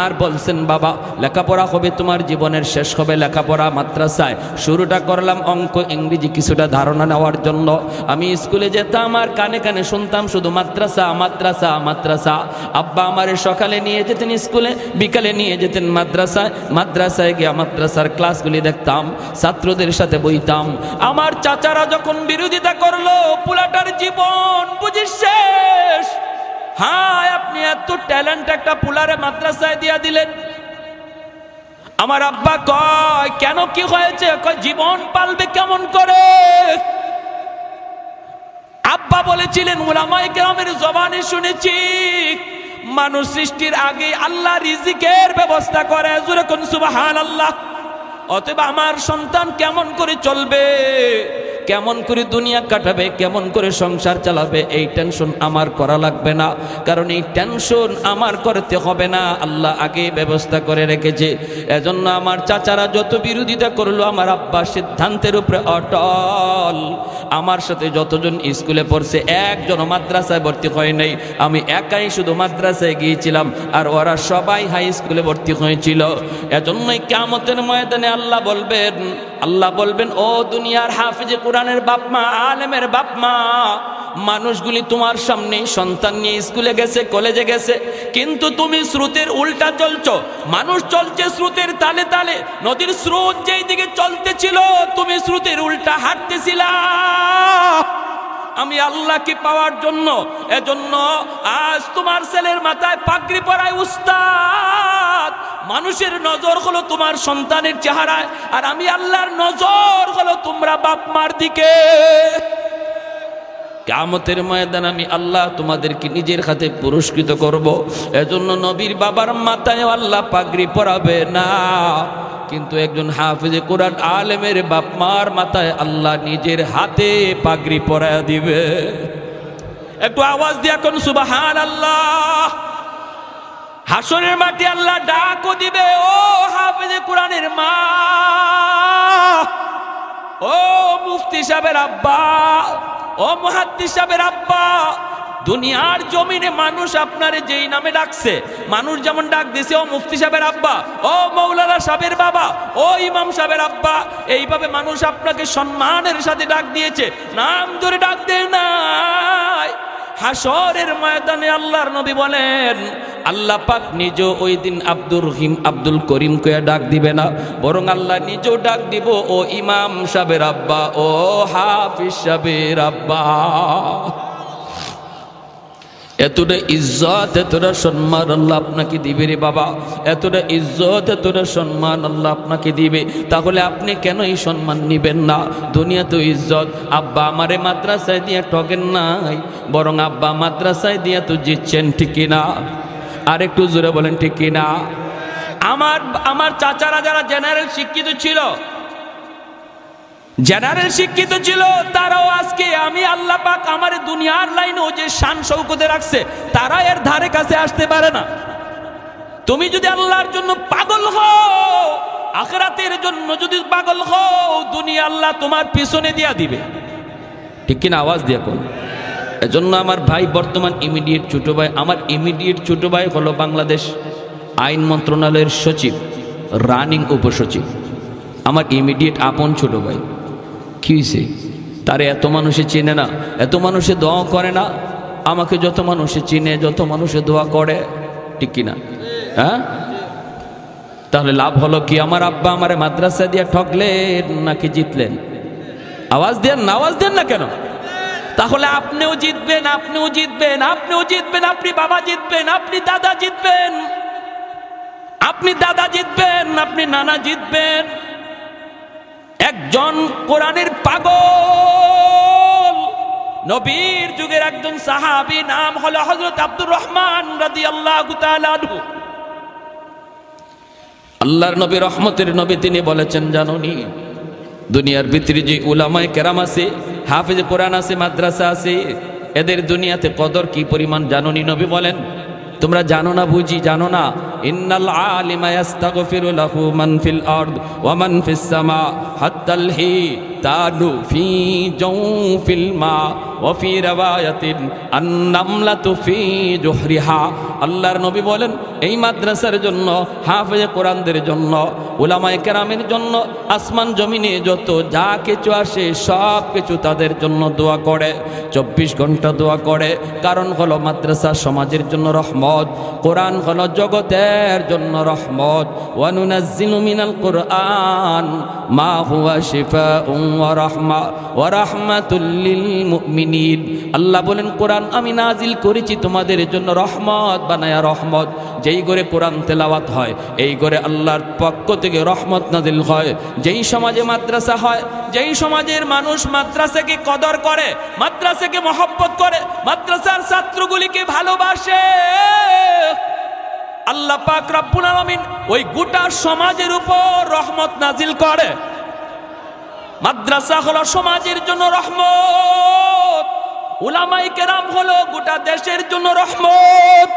আর বলছেন বাবা লেখাপড়া হবে তোমার জীবনের শেষ হবে লেখাপড়া মাদ্রাসায়। শুরুটা করলাম অঙ্ক ইংরেজি কিছুটা ধারণা নেওয়ার জন্য। আমি স্কুলে যেতাম আর কানে কানে শুনতাম শুধু মাদ্রাসা মাদ্রাসা মাদ্রাসা। আব্বা আমারে সকালে নিয়ে যেতেন স্কুলে, বিকালে নিয়ে যেতেন মাদ্রাসায়। মাদ্রাসায় গিয়ে মাদ্রাসার ক্লাসগুলি দেখতাম, ছাত্রদের সাথে বইতাম। আমার চাচারা যখন বিরোধিতা করলো, পুলাটার জীবন বুঝি শেষ। হ্যাঁ, আপনি এত ট্যালেন্ট একটা পুলারে মাদ্রাসায় দিয়া দিলেন। আমার আব্বা কয় কেন, কি হয়েছে? কয় জীবন পালবে কেমন করে। আব্বা বলেছিলেন উলামায়ে কেরামের জবানে শুনেছি মানুষ সৃষ্টির আগে আল্লাহ রিজিকের ব্যবস্থা করে। জোরে কোন সুবহানাল্লাহ। অতএব আমার সন্তান কেমন করে চলবে, কেমন করে দুনিয়া কাটাবে, কেমন করে সংসার চালাবে, এই টেনশন আমার করা লাগবে না, কারণ এই টেনশন আমার করতে হবে না, আল্লাহ আগে ব্যবস্থা করে রেখেছে। এজন্য আমার চাচারা যত বিরোধিতা করলো, আমার আব্বা সিদ্ধান্তের উপরে অটল। আমার সাথে যতজন স্কুলে পড়ছে একজন মাদ্রাসায় ভর্তি হয় নাই, আমি একাই শুধু মাদ্রাসায় গিয়েছিলাম, আর ওরা সবাই হাই স্কুলে ভর্তি হয়েছিল। এজন্যই কিয়ামতের ময়দানে আল্লাহ বলবেন ও দুনিয়ার হাফেজে কোরআনের বাপ মা, আলেমের বাপ মা, মানুষগুলি তোমার সামনে সন্তান নিয়ে স্কুলে গেছে, কলেজে গেছে, কিন্তু তুমি স্রোতের উল্টা চলছো। মানুষ চলছে স্রোতের তালে তালে, নদীর স্রোত যেই দিকে চলতেছিল তুমি স্রোতের উল্টা হাঁটতেছিলা আমি আল্লাহকে পাওয়ার জন্য। এজন্য আজ তোমার ছেলের মাথায় পাগড়ি পরায় উস্তাদ, মানুষের নজর হলো তোমার সন্তানের চেহারায়, আর আমি আল্লাহর নজর হলো তোমরা বাপ মার দিকে। কিয়ামতের ময়দানে আমি আল্লাহ তোমাদেরকে নিজের হাতে পুরস্কৃত করব। এজন্য নবীর বাবার মাথায় আল্লাহ পাগড়ি পরাবে না, কিন্তু একজন হাফেজে কোরআন আলেমের বাপ মার মাথায় আল্লাহ নিজের হাতে পাগড়ি পরায় দিবে। একটু আওয়াজ দিয়া কোন সুবহানাল্লাহ। হাসরের মাঠে আল্লাহ ডাকও দিবে, ও হাফেজে কোরআনের মা, ও মুফতি সাহেবের আব্বা, ও মুহাদ্দিস সাহেবের আব্বা। দুনিয়ার জমিনে মানুষ আপনারে যেই নামে ডাকছে, মানুষ যেমন ডাক দিছে ও মুফতি সাহেবের আব্বা, ও মৌলানা সাহেবের বাবা, ও ইমাম সাহেবের আব্বা, এইভাবে মানুষ আপনাকে সম্মানের সাথে ডাক দিয়েছে, নাম ধরে ডাক দেয় নাই। হাসরের ময়দানে আল্লাহর নবী বলেন আল্লাহ পাক নিজে ওই দিন আব্দুর রহিম আব্দুল করিম কে ডাক দিবে না, বরং আল্লাহ নিজেও ডাক দিব ও ইমাম সাহেবের আব্বা, ও হাফিজ সাহেবের আব্বা। এতটা ইজ্জত এতটা সম্মান আল্লাহ আপনাকে দিবে রে বাবা, এতটা ইজ্জত এতটা সম্মান আল্লাহ আপনাকে দিবে। তাহলে আপনি কেন এই সম্মান নিবেন না? দুনিয়া তো ইজ্জত। আব্বা আমারে মাদ্রাসায় দিয়ে ঠকেন নাই, বরং আব্বা মাদ্রাসায় দিয়ে তো জিতছেন, ঠিক কিনা? আর একটু জোরে বলেন ঠিক কিনা? আমার চাচারা যারা জেনারেল শিক্ষিত ছিল, জেনারেল শিক্ষিত ছিল, তারাও আজকে আমি আল্লাহ পাক আমার দুনিয়ার লাইনে যে শান শৌকতে রাখছে, তারা এর ধারে কাছে আসতে পারে না। তুমি যদি আল্লাহর জন্য পাগল হও, আখিরাতের জন্য যদি পাগল হও, দুনিয়া আল্লাহ তোমার পিছনে দিয়া দিবে, ঠিক কিনা? আওয়াজ দিয়ে কোন। এজন্য আমার ভাই বর্তমান ইমিডিয়েট ছোট ভাই, আমার ইমিডিয়েট ছোট ভাই হলো বাংলাদেশ আইন মন্ত্রণালয়ের সচিব, রানিং উপসচিব, আমার ইমিডিয়েট আপন ছোট ভাই। কি হয়েছে? তারে এত মানুষে চিনে না, এত মানুষে দোয়া করে না। আমাকে যত মানুষে চিনে, যত মানুষে দোয়া করে, ঠিক কিনা? হ্যাঁ, তাহলে লাভ হলো কি? আমার আব্বা আমারে মাদ্রাসা দিয়ে ঠকলেন নাকি জিতলেন? আওয়াজ দেন না, আওয়াজ দেন না কেন? তাহলে আপনিও জিতবেন, আপনিও জিতবেন, আপনিও জিতবেন, আপনি বাবা জিতবেন, আপনি দাদা জিতবেন, আপনি দাদা জিতবেন, আপনি নানা জিতবেন। একজন কোরআনের পাগল নবীর যুগের একজন সাহাবী, নাম হলো হযরত আব্দুর রহমান রাদিয়াল্লাহু তাআলা আনহু। আল্লাহর নবী রহমতের নবী, তিনি বলেছেন জানোনি দুনিয়ার ভিতরে যে উলামায়ে কেরাম আছে, হাফেজ কোরআন আছে, মাদ্রাসা আছে, এদের দুনিয়াতে কদর কি পরিমাণ জানোনি? নবী বলেন তোমরা জানো না, বুঝি জানো না। ইন্নাল আলিমা ইস্তাগফিরু লাহু মান ফিল আরদ ওয়া মান ফিস সামা হাত্তাল হিতানু ফি জাওফিল মা ওয়া ফি রাওয়ায়াতিন আন-নামলাতু ফি জুহরিহা। আল্লাহর নবী বলেন এই মাদ্রাসার জন্য, হাফেজ কোরআনদের জন্য, উলামায়ে কেরামের জন্য আসমান জমিনে যত যা কিছু আসে সব কিছু তাদের জন্য দোয়া করে, 24 ঘন্টা দোয়া করে। কারণ হলো মাদ্রাসা সমাজের জন্য রহমত, কোরআন হলো জগতের জন্য রহমত। ওয়া নুনাজ্জিলু মিনাল কুরআন মা হুয়া শিফাউন ওয়া রাহমা ওয়া রাহমাতুল লিল মুমিনিন। আল্লাহ বলেন কোরআন আমি নাজিল করেছি তোমাদের জন্য রহমত বানায়া রহমত। যেই ঘরে কোরআন তেলাওয়াত হয়, এই ঘরে আল্লাহর পক্ষ থেকে রহমত নাজিল হয়। যেই সমাজে মাদ্রাসা হয়, যেই সমাজের মানুষ মাদ্রাসাকে কদর করে, মাদ্রাসাকে মহব্বত করে, মাদ্রাসার ছাত্রগুলিকে ভালোবাসে, আল্লাহ পাক রব্বুল আলামিন ওই গোটা সমাজের উপর রহমত নাজিল করে। মাদ্রাসা হলো সমাজের জন্য রহমত, উলামায়ে কেরাম হলো গোটা দেশের জন্য রহমত।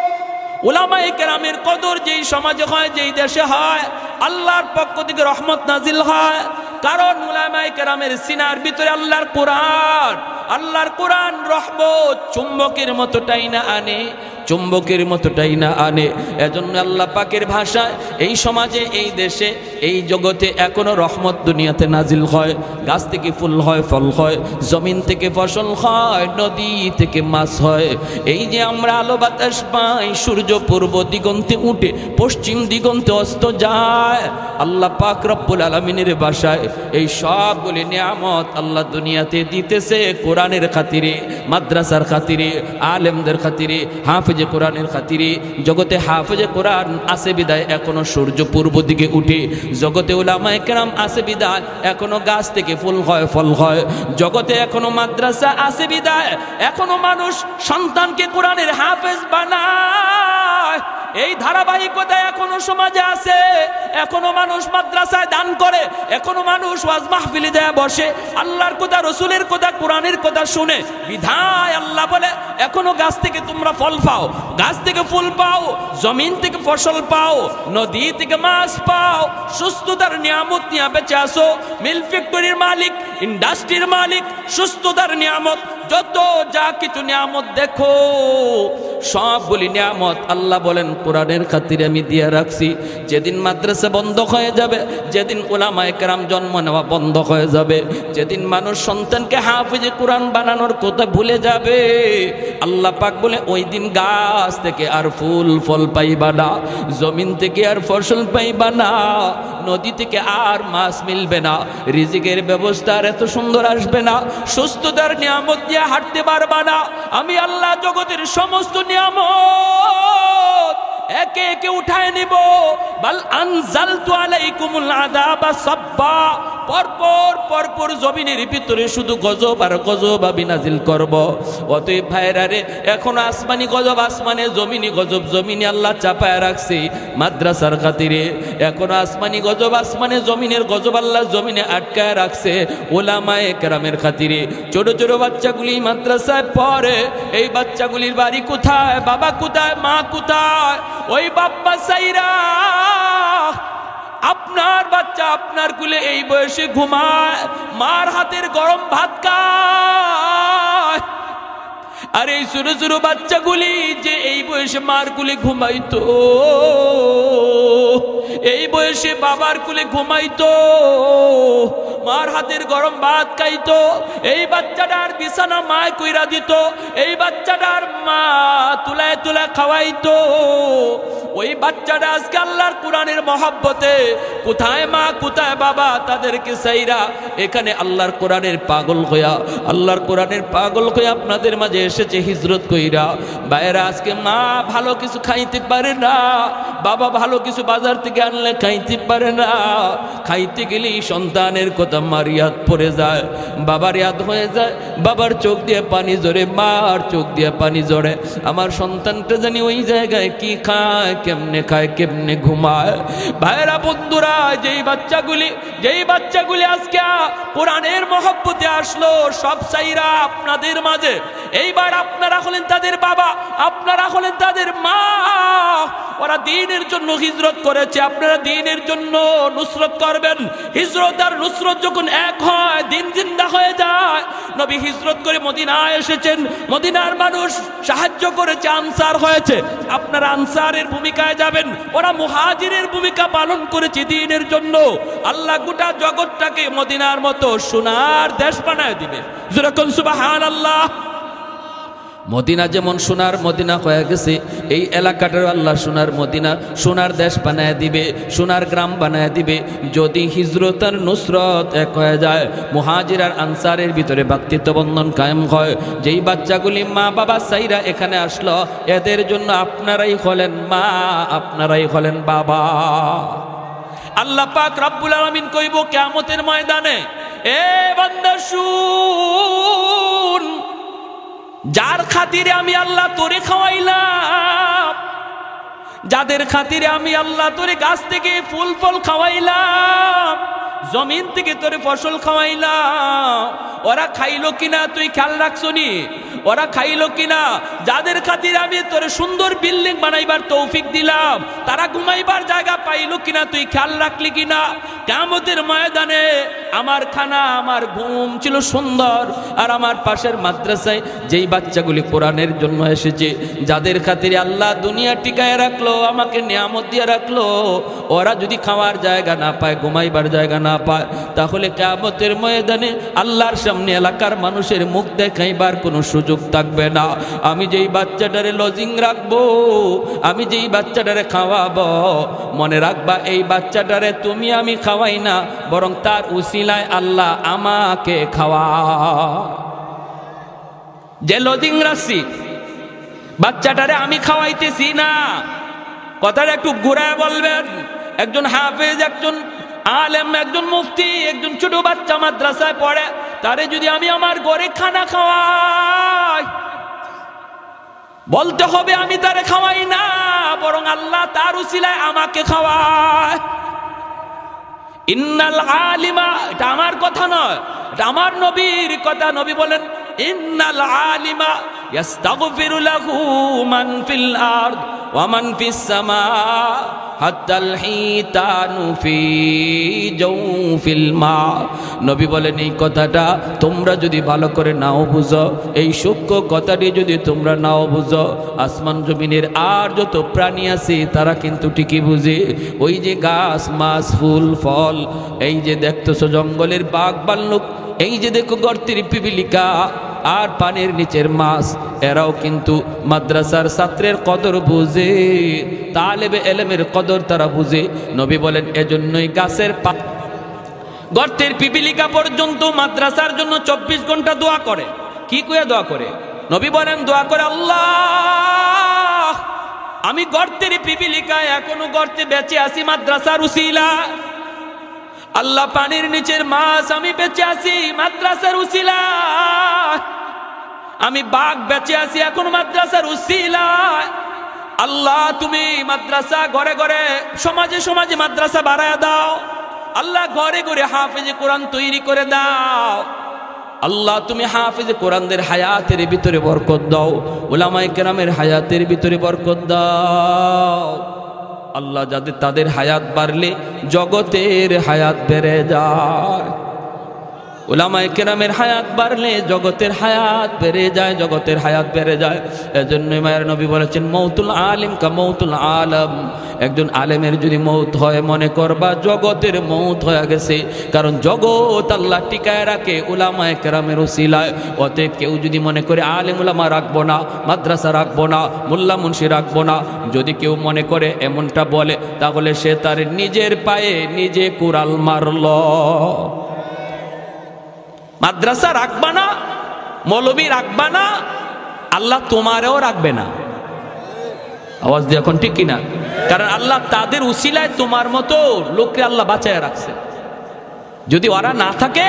উলামায়ে কেরামের কদর যেই সমাজে হয়, যেই দেশে হয়, আল্লাহর পক্ষ থেকে রহমত নাজিল হয়। কারণ উলামায়ে কেরামের সিনার ভিতরে আল্লাহর কোরআন, আল্লাহর কোরআন রহমত চুম্বকের মতো টাইনা আনে, চুম্বকের মতো টাইনা আনে। এজন্য আল্লাহ পাকের ভাষায় এই সমাজে, এই দেশে, এই জগতে এখনো রহমত দুনিয়াতে নাজিল হয়। গাছ থেকে ফুল হয়, ফল হয়, জমিন থেকে ফসল হয়, নদী থেকে মাছ হয়। এই যে আমরা আলো বাতাস পাই, সূর্য পূর্ব দিগন্তে উঠে পশ্চিম দিগন্তে অস্ত যায়, আল্লাহ পাক রব্বুল আলামিনের ভাষায় এই সবগুলি নিয়ামত আল্লাহ দুনিয়াতে দিতেছে কোরআনের খাতিরে, মাদ্রাসার খাতিরে, আলেমদের খাতিরে, হাফেজে কোরআনের খাতিরে। জগতে হাফেজে কোরআন আছে বিদায় এখনো সূর্য পূর্ব দিকে উঠে, জগতে উলামায়ে কেরাম আছে বিদায় এখনো গাছ থেকে ফুল হয়, ফল হয়। জগতে এখনো মাদ্রাসা আছে বিদায় এখনো মানুষ সন্তানকে কোরআনের হাফেজ বানায়। এই ধারাবাহিকতা এখনো সমাজে আছে, এখনো মানুষ মাদ্রাসায় দান করে, এখনো মানুষ ওয়াজ মাহফিলে দেয়া বসে, আল্লাহর কথা, রসুলের কথা, কোরআনের কথা শুনে। বিধায় আল্লাহ বলে এখনো গাছ থেকে তোমরা ফল পাও, গাছ থেকে ফুল পাও, জমিন থেকে ফসল পাও, নদী থেকে মাছ পাও, সুস্থতার নিয়ামত নিয়ে বেঁচে আসো। মিল ফ্যাক্টরির মালিক, ইন্ডাস্ট্রির মালিক, সুস্থতার নিয়ামত, যত যা কিছু নিয়ামত দেখো সবগুলি নিয়ামত আল্লাহ বলেন কোরআনের খাতিরে আমি দিয়ে রাখছি। যেদিন মাদ্রাসা বন্ধ হয়ে যাবে, যেদিন উলামায়ে কেরাম জন্ম নেওয়া বন্ধ হয়ে যাবে, যেদিন মানুষ সন্তানকে হাফিজে কোরআন বানানোর কথা ভুলে যাবে, আল্লাহ পাক বলে ওই দিন গাছ থেকে আর ফুল ফল পাইবা না, জমিন থেকে আর ফসল পাইবা না, নদী থেকে আর মাছ মিলবে না, রিজিকের ব্যবস্থা আর এত সুন্দর আসবে না, সুস্থতার নিয়ামত দিয়ে হাঁটতে পারবা না। আমি আল্লাহ জগতের সমস্ত নিয়ামত একে একে উঠায় নিব। বাল আনজালতু আলাইকুমুল আযাবা সাব্বা, পরপর জমিনের ভিতরে শুধু গজব আর গজব আমি নাজিল করব। অতএব ভাইরা রে, এখন আসমানি গজব আসমানে, জমিনি গজব জমিনে আল্লাহ চাপায় রাখছে মাদ্রাসার খাতিরে। এখন আসমানি গজব আসমানে, জমিনের গজব আল্লাহ জমিনে আটকায় রাখছে উলামায়ে কেরামের খাতিরে। ছোট ছোট বাচ্চাগুলি মাদ্রাসায় পড়ে, এই বাচ্চাগুলির বাড়ি কোথায়, বাবা কোথায়, মা কোথায়? ওই বাপ্পা সাইরা আপনার বাচ্চা আপনার কুলে এই বয়সে ঘুমায়, মার হাতের গরম ভাত খায়। আর এই ছোট ছোট বাচ্চাগুলি যে এই বয়সে মার কুলে ঘুমাইতো, এই বয়সে বাবার কুলে ঘুমাইতো, মার হাতের গরম ভাত খাইতো, এই বাচ্চাটার বিছানা মায় কইরা দিত, এই বাচ্চাটার মা তুলায় তুলায় খাওয়াইতো। ওই বাচ্চাটা আজকে আল্লাহর কোরআনের মহব্বতে কোথায় মা কোথায় বাবা তাদেরকে সাইরা এখানে আল্লাহর কোরআনের পাগল হইয়া, আল্লাহর কোরআনের পাগল হইয়া আপনাদের মাঝে এসেছে হিজরত কইরা। বাইরে আজকে মা ভালো কিছু খাইতে পারে না, বাবা ভালো কিছু বাজার থেকে আনলে খাইতে পারে না, খাইতে গেলেই সন্তানের কথা মার ইয়াদ পড়ে যায়, বাবার ইয়াদ হয়ে যায়, বাবার চোখ দিয়ে পানি ঝরে, মার চোখ দিয়ে পানি ঝরে। আমার সন্তানটা জানি ওই জায়গায় কি খায়, কেমনে খায়, কেমনে ঘুমায়। ভাইরা বন্ধুরা, যেই বাচ্চাগুলি আজকে কোরআনের মহব্বতে আসলো, সব চাইরা আপনাদের মাঝে, এইবার আপনারা হলেন তাদের বাবা, আপনারা হলেন তাদের মা। ওরা দ্বীনের জন্য হিজরত করেছে, আপনারা দ্বীনের জন্য নুসরত করবেন। হিজরত আর নুসরত যখন এক হয়, দিন জিন্দা হয়ে যায়। নবী হিজরত করে মদিনায় এসেছেন, মদিনার মানুষ সাহায্য করেছে, আনসার হয়েছে, আপনারা আনসারের ভূমিকায় যাবেন। ওরা মুহাজিরের ভূমিকা পালন করেছে দ্বীনের জন্য। আল্লাহ গোটা জগৎটাকে মদিনার মতো সোনার দেশ বানায় দিবে। যেরকম সুবহানাল্লাহ। মদিনা যেমন সোনার মদিনা হয়ে গেছে, এই এলাকাটার আল্লাহ সোনার মদিনা, সোনার দেশ বানায় দিবে, সোনার গ্রাম বানায় দিবে। যদি হিজরত আর নুসরত এক হয়ে যায়, মুহাজির আর আনসারের ভিতরে ভ্রাতৃত্ব বন্ধন কায়েম হয়। যেই বাচ্চাগুলি মা বাবা সাইরা এখানে আসলো, এদের জন্য আপনারাই হলেন মা, আপনারাই হলেন বাবা। আল্লাহ পাক রব্বুল আলামিন কইব কিয়ামতের ময়দানে, এ বান্দা শুন, যার খাতিরে আমি আল্লাহ তোরে খাওয়াইলাম, যাদের খাতিরে আমি আল্লাহ তোরে গাছ থেকে ফুল ফল খাওয়াইলাম, জমিন থেকে তোরে ফসল খাওয়াইলাম, ওরা খাইলো কিনা তুই খেয়াল রাখছো নি? ওরা খাইলো কিনা? যাদের খাতিরে আমি তোরে সুন্দর বিল্ডিং বানাইবার তৌফিক দিলাম, তারা ঘুমাইবার জায়গা পাইলো কিনা তুই খেয়াল রাখলি কিনা? কিয়ামতের ময়দানে আমার খানা আমার ঘুম ছিল সুন্দর, আর আমার পাশের মাদ্রাসায় যেই বাচ্চাগুলি কোরআনের জন্য এসেছে, যাদের খাতিরে আল্লাহ দুনিয়া টিকায় রাখলো, আমাকে নিয়ামত দিয়ে রাখলো, ওরা যদি খাওয়ার জায়গা না পায়, ঘুমাইবার জায়গা না পায়, তাহলে কিয়ামতের ময়দানে আল্লাহর সামনে এলাকার মানুষের মুখ দেখাইবার কোনো সুযোগ থাকবে না। আমি যেই বাচ্চাটারে লজিং রাখবো, আমি যেই বাচ্চাটারে খাওয়াবো, মনে রাখবা এই বাচ্চাটারে তুমি আমি খাওয়াই না, বরং তার উসিলায় আল্লাহ আমাকে খাওয়া। যে লজিং রাখছি, বাচ্চাটারে আমি খাওয়াইতেছি না, কথাটা একটু ঘুরায় বলবেন। একজন হাফেজ, একজন আলেম, একজন মুফতি, একজন ছোট বাচ্চা মাদ্রাসায় পড়ে, তারে যদি আমি আমার ঘরে খানা খাওয়াই, বলতে হবে আমি তারে খাওয়াই না, বরং আল্লাহ তার উসিলায় আমাকে খাওয়ায়। ইন্নাল আলিমা, এটা আমার কথা নয়, এটা আমার নবীর কথা। নবী বলেন ইন্নাল আলিমা ইয়াস্তাগফিরু লাহু মান ফিল আরদ ওয়া মান ফিস সামা হাত্তাল হিতানু ফি জাওফিল মা। নবী বলেন এই কথাটা তোমরা যদি ভালো করে নাও বুঝো, এই সূক্ষ্ম কথাটি যদি তোমরা নাও বুঝো, আসমান জমিনের আর যত প্রাণী আছে তারা কিন্তু ঠিকই বুঝে। ওই যে গাছ মাছ ফুল ফল, এই যে দেখতেছো জঙ্গলের বাঘ ভাল্লুক, এই যে দেখো গর্তের পিপিলিকা আর পানির নিচের মাছ, এরাও কিন্তু মাদ্রাসার ছাত্রের কদর বুঝে, তালেবে এলেমের কদর তারা বুঝে। নবী বলেন এজন্যই গাছের গর্তের পিপিলিকা পর্যন্ত মাদ্রাসার জন্য 24 ঘন্টা দোয়া করে। কি কইয়া দোয়া করে? নবী বলেন দোয়া করে, আল্লাহ আমি গর্তের পিপিলিকায় এখনো গর্তে বেঁচে আছি মাদ্রাসার উসিলা। আল্লাহ পানির নিচের মাছ আমি বেঁচে আছি মাদ্রাসার উসিলা। আমি বাঘ বেঁচে আছি এখন মাদ্রাসার উসিলা। আল্লাহ তুমি মাদ্রাসা ঘরে ঘরে সমাজে সমাজে মাদ্রাসা বাড়ায় দাও। আল্লাহ ঘরে ঘরে হাফেজে কোরআন তৈরি করে দাও। আল্লাহ তুমি হাফেজে কোরআনদের হায়াতের ভিতরে বরকত দাও, উলামায়ে কেরামের হায়াতের ভিতরে বরকত দাও। আল্লাহ যাদের তাদের হায়াত বাড়লে জগতের হায়াত বেড়ে যায়। উলামায়ে কেরামের হায়াত বাড়লে জগতের হায়াত বেড়ে যায়, জগতের হায়াত বেড়ে যায়। এজন্যই মায়ের নবী বলেছেন মৌতুল আলিম কা মৌতুল আলম। একজন আলেমের যদি মৌত হয় মনে করবা জগতের মৌত হয়ে গেছে, কারণ জগৎ আল্লাহ টিকায় রাখে উলামায়ে কেরামের উসিলায়। অতএব কেউ যদি মনে করে আলেম উলামা রাখবো না, মাদ্রাসা রাখবো না, মোল্লা মুন্সি রাখবো না, যদি কেউ মনে করে এমনটা বলে, তাহলে সে তার নিজের পায়ে নিজে কুড়াল মারল। মাদ্রাসা রাখবা না, মৌলবী রাখবা না, আল্লাহ তোমারেও রাখবে না। আওয়াজ দিয়ে এখন ঠিক কিনা? কারণ আল্লাহ তাদের উসিলায় তোমার মতো লোককে আল্লাহ বাঁচায় রাখছে। যদি ওরা না থাকে,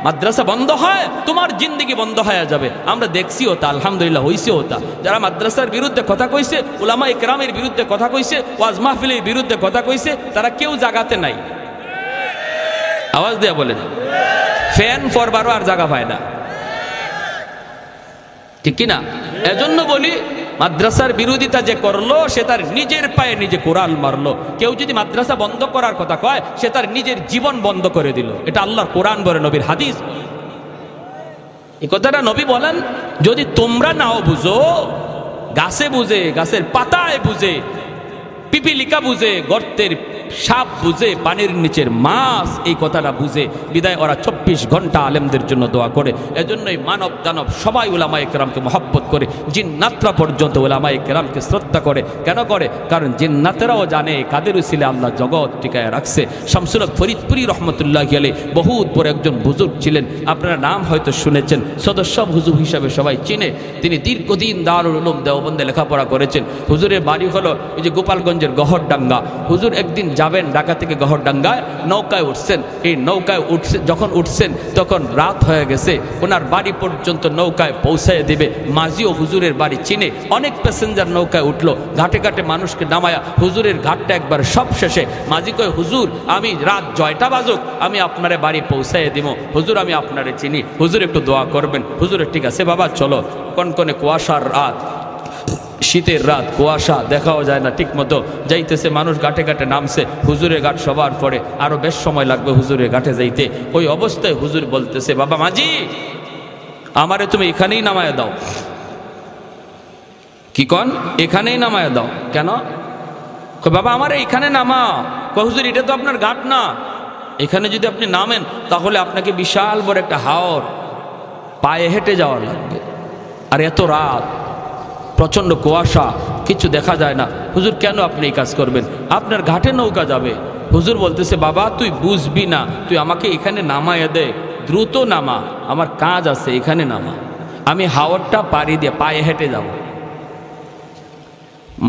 মাদ্রাসা বন্ধ হয়, তোমার জিন্দেগি বন্ধ হয়ে যাবে। আমরা দেখছি ওটা, আলহামদুলিল্লাহ হইছে ওটা। যারা মাদ্রাসার বিরুদ্ধে কথা কইছে, উলামায়ে কেরামের বিরুদ্ধে কথা কইছে, ওয়াজ মাহফিলের বিরুদ্ধে কথা কইছে, তারা কেউ জাগাতে নাই। আওয়াজ দিয়ে বলেন, ফ্যান পরবারও আর জায়গা পায় না, ঠিক কিনা? এজন্য বলি মাদ্রাসার বিরোধিতা যে করলো সে তার নিজের পায়ে নিজে কোরআন মারলো। কেউ যদি মাদ্রাসা বন্ধ করার কথা কয়, সে তার নিজের জীবন বন্ধ করে দিল। এটা আল্লাহর কোরআন বলে, নবীর হাদিস। এই কথাটা নবী বলেন, যদি তোমরা নাও বুঝো, গাছে বুঝে, গাছের পাতায় বুঝে, পিপিলিকা বুঝে, গর্তের সাপ বুঝে, পানির নিচের মাছ এই কথাটা বুঝে, বিদায় ওরা 24 ঘন্টা আলেমদের জন্য দোয়া করে। এজন্যই মানব দানব সবাই উলামায়ে কেরামকে মহব্বত করে, জিন্নাতরা পর্যন্ত উলামায়ে কেরামকে শ্রদ্ধা করে। কেন করে? কারণ জিন্নাতেরাও জানে কাদের উসিলে আল্লাহ জগৎ টিকায় রাখছে। শামসুল হক ফরিদপুরি রহমতুল্লাহি আলাইহি বহুত বড় একজন বুজুর্গ ছিলেন, আপনারা নাম হয়তো শুনেছেন, সদস্য হুজুর হিসাবে সবাই চিনে। তিনি দীর্ঘদিন দারুল উলুম দেওবন্দে লেখাপড়া করেছেন। হুজুরের বাড়ি হলো এই যে গোপালগঞ্জের গহরডাঙ্গা। হুজুর একদিন যাবেন ঢাকা থেকে গহরডাঙ্গায়, নৌকায় উঠছেন। এই নৌকায় যখন উঠছেন তখন রাত হয়ে গেছে। ওনার বাড়ি পর্যন্ত নৌকায় পৌঁছায় দিবে। মাঝিও হুজুরের বাড়ি চিনে, অনেক প্যাসেঞ্জার নৌকায় উঠলো, ঘাটে ঘাটে মানুষকে নামায়া হুজুরের ঘাটটা একবার সব শেষে মাঝি কয়, হুজুর আমি রাত 6টা বাজুক আমি আপনারে বাড়ি পৌঁছায় দিব, হুজুর আমি আপনারে চিনি, হুজুর একটু দোয়া করবেন। হুজুরের ঠিক আছে বাবা চলো। কনকনে কুয়াশার রাত, শীতের রাত, কুয়াশা, দেখাও যায় না ঠিক মতো। যাইতেছে মানুষ, ঘাটে ঘাটে নামছে। হুজুরের ঘাট সবার পরে, আরো বেশ সময় লাগবে হুজুরের ঘাটে যাইতে। ওই অবস্থায় হুজুর বলতেছে, বাবা মাঝি আমারে তুমি এখানেই নামায় দাও। কি কন? এখানেই নামায় দাও। কেন? বাবা আমারে এখানে নামাও। হুজুর এটা তো আপনার ঘাট না, এখানে যদি আপনি নামেন তাহলে আপনাকে বিশাল বড় একটা হাওর পায়ে হেঁটে যাওয়া লাগবে, আর এত রাত, প্রচন্ড কুয়াশা, কিছু দেখা যায় না। হুজুর কেন আপনি এই কাজ করবেন? আপনার ঘাটে নৌকা যাবে। হুজুর বলতেছে, বাবা তুই বুঝবি না, তুই আমাকে এখানে নামায় দে, দ্রুত নামা, আমার কাজ আছে, এখানে নামা, আমি হাওরটা পাড়ি দিয়ে পায়ে হেঁটে যাব।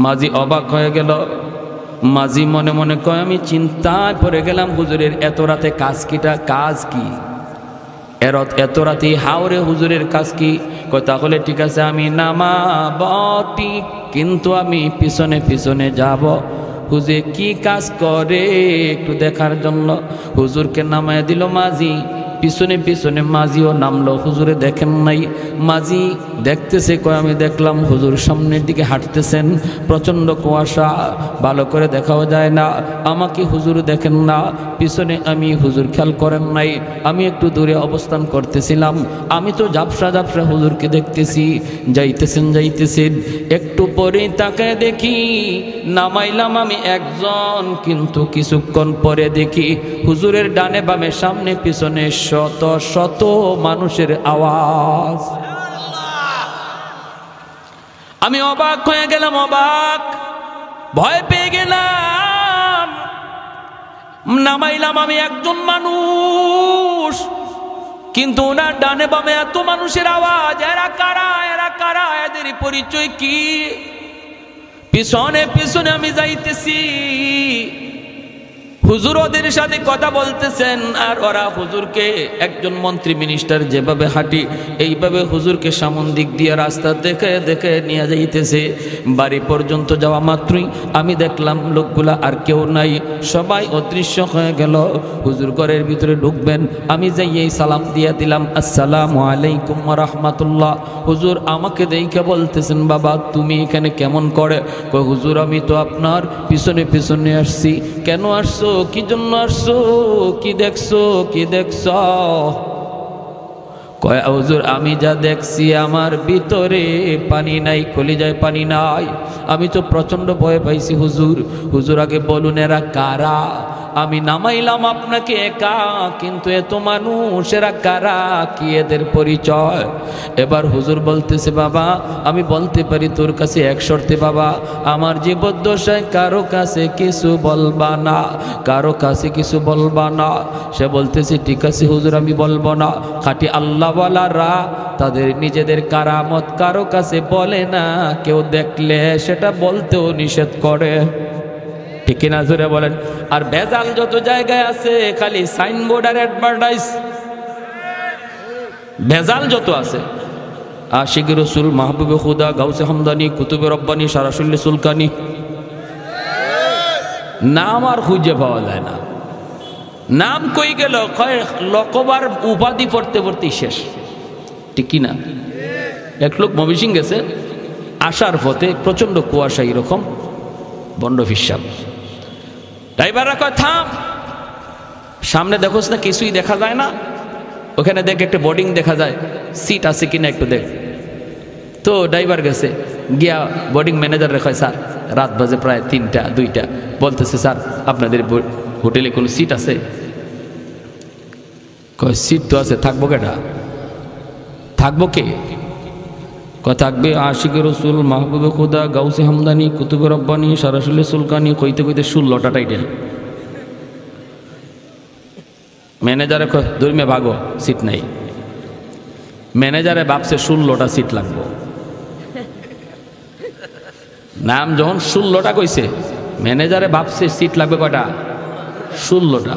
মাঝি অবাক হয়ে গেল। মাঝি মনে মনে কয়, আমি চিন্তায় পড়ে গেলাম, হুজুরের এত রাতে কাজ কি? এত রাতে হাওরে হুজুরের কাজ কি? কয় তাহলে ঠিক আছে আমি নামাব ঠিক, কিন্তু আমি পিছনে পিছনে যাব। হুজুর কি কাজ করে একটু দেখার জন্য হুজুরকে নামায় দিল মাঝি। পিছনে পিছনে মাঝিও নামলো, হুজুরে দেখেন নাই। মাঝি দেখতেছে, কয় আমি দেখলাম হুজুর সামনের দিকে হাঁটতেছেন, প্রচণ্ড কুয়াশা, ভালো করে দেখাও যায় না, আমাকে হুজুর দেখেন না, পিছনে আমি হুজুর খেয়াল করেন নাই, আমি একটু দূরে অবস্থান করতেছিলাম, আমি তো ঝাপসা ঝাপসা হুজুরকে দেখতেছি, যাইতেছেন, একটু পরেই তাকায় দেখি নামাইলাম আমি একজন, কিন্তু কিছুক্ষণ পরে দেখি হুজুরের ডানে বামে সামনে পিছনে শত শত মানুষের আওয়াজ। আমি অবাক হয়ে গেলাম, অবাক, ভয় পেয়ে গেলাম। নামাইলাম আমি একজন মানুষ, কিন্তু ওনার ডানে বামে এত মানুষের আওয়াজ। এরা কারা, এদের পরিচয় কি? পিছনে পিছনে আমি যাইতেছি, হুজুর ওদের সাথে কথা বলতেছেন, আর ওরা হুজুরকে, একজন মন্ত্রী মিনিস্টার যেভাবে হাঁটি এইভাবে হুজুরকে সামন দিক দিয়ে রাস্তা দেখে দেখে নিয়ে যাইতেছে। বাড়ি পর্যন্ত যাওয়া মাত্রই আমি দেখলাম লোকগুলা আর কেউ নাই, সবাই অদৃশ্য হয়ে গেল। হুজুর ঘরের ভিতরে ঢুকবেন, আমি যাই সালাম দিয়ে দিলাম, আসসালামু আলাইকুম ওয়া রাহমাতুল্লাহ। হুজুর আমাকে দেখে বলতেছেন, বাবা তুমি এখানে কেমন করে? কই হুজুর আমি তো আপনার পিছনে পিছনে আসছি। কেন আসছো? কি জন্য আসছো? কি দেখছো? কয় হুজুর আমি যা দেখছি আমার ভিতরে পানি নাই, কলিজায় পানি নাই, আমি তো প্রচন্ড ভয় পাইছি হুজুর। হুজুর আগে বলুন এরা কারা? আমি নামাইলাম আপনাকে একা, কিন্তু এত মানুষ, এরা কারা, কি এদের পরিচয়? এবার হুজুর বলতেছে, বাবা আমি বলতে পারি তোর কাছে এক শর্তে, বাবা আমার জীবদ্দশায় কারো কাছে কিছু বলবা না, কারো কাছে কিছু বলবা না। সে বলতেছে ঠিক আছে হুজুর আমি বলবো না। খাঁটি আল্লাহওয়ালারা তাদের নিজেদের কারামত কারো কাছে বলে না, কেউ দেখলে সেটা বলতেও নিষেধ করে, ঠিক কিনা জোরে বলেন? আর ভেজাল যত জায়গায় আছে খালি সাইনবোর্ড আর অ্যাডভার্টাইজ, ভেজাল যত আছে, আশিক রসুল, মাহবুবে খুদা, গাউসে হামদানি, কুতুবে রব্বানি, সারাসুল্লি সুলকানি, নাম আর খুঁজে পাওয়া যায় না। নাম কই গেল? লকবার উপাধি পড়তে পড়তেই শেষ, ঠিক কিনা? এক লোক ময়মনসিং গেছে, আসার পথে প্রচন্ড কুয়াশা, এরকম বন্ড ফিসাব। ড্রাইভাররা কয় থাম, সামনে দেখোস না কিছুই দেখা যায় না? ওখানে দেখ একটা বোর্ডিং দেখা যায়, সিট আছে কিনা একটু দেখ। তো ড্রাইভার গেছে, গিয়া বোর্ডিং ম্যানেজার রেখায়, স্যার রাত বাজে প্রায় 3টা 2টা, বলতেছে স্যার আপনাদের হোটেলে কোনো সিট আছে? কয় সিট তো আছে, থাকবো কেটা? থাকবো কে? কয় থাকবে আশিক রসুল, মাহবুবে খুদা, গাউসে হামদানি, কুতুবে রব্বানি, সারাসুল্লি সুলকানি, কইতে কইতে 16টা টাইটেল। ম্যানেজারে কয় দূরমে ভাগো, সিট নাই। ম্যানেজারে ভাবছে 16টা সিট লাগবো। নাম যখন 16টা কইছে, ম্যানেজারে ভাবছে সিট লাগবে কয়টা? 16টা।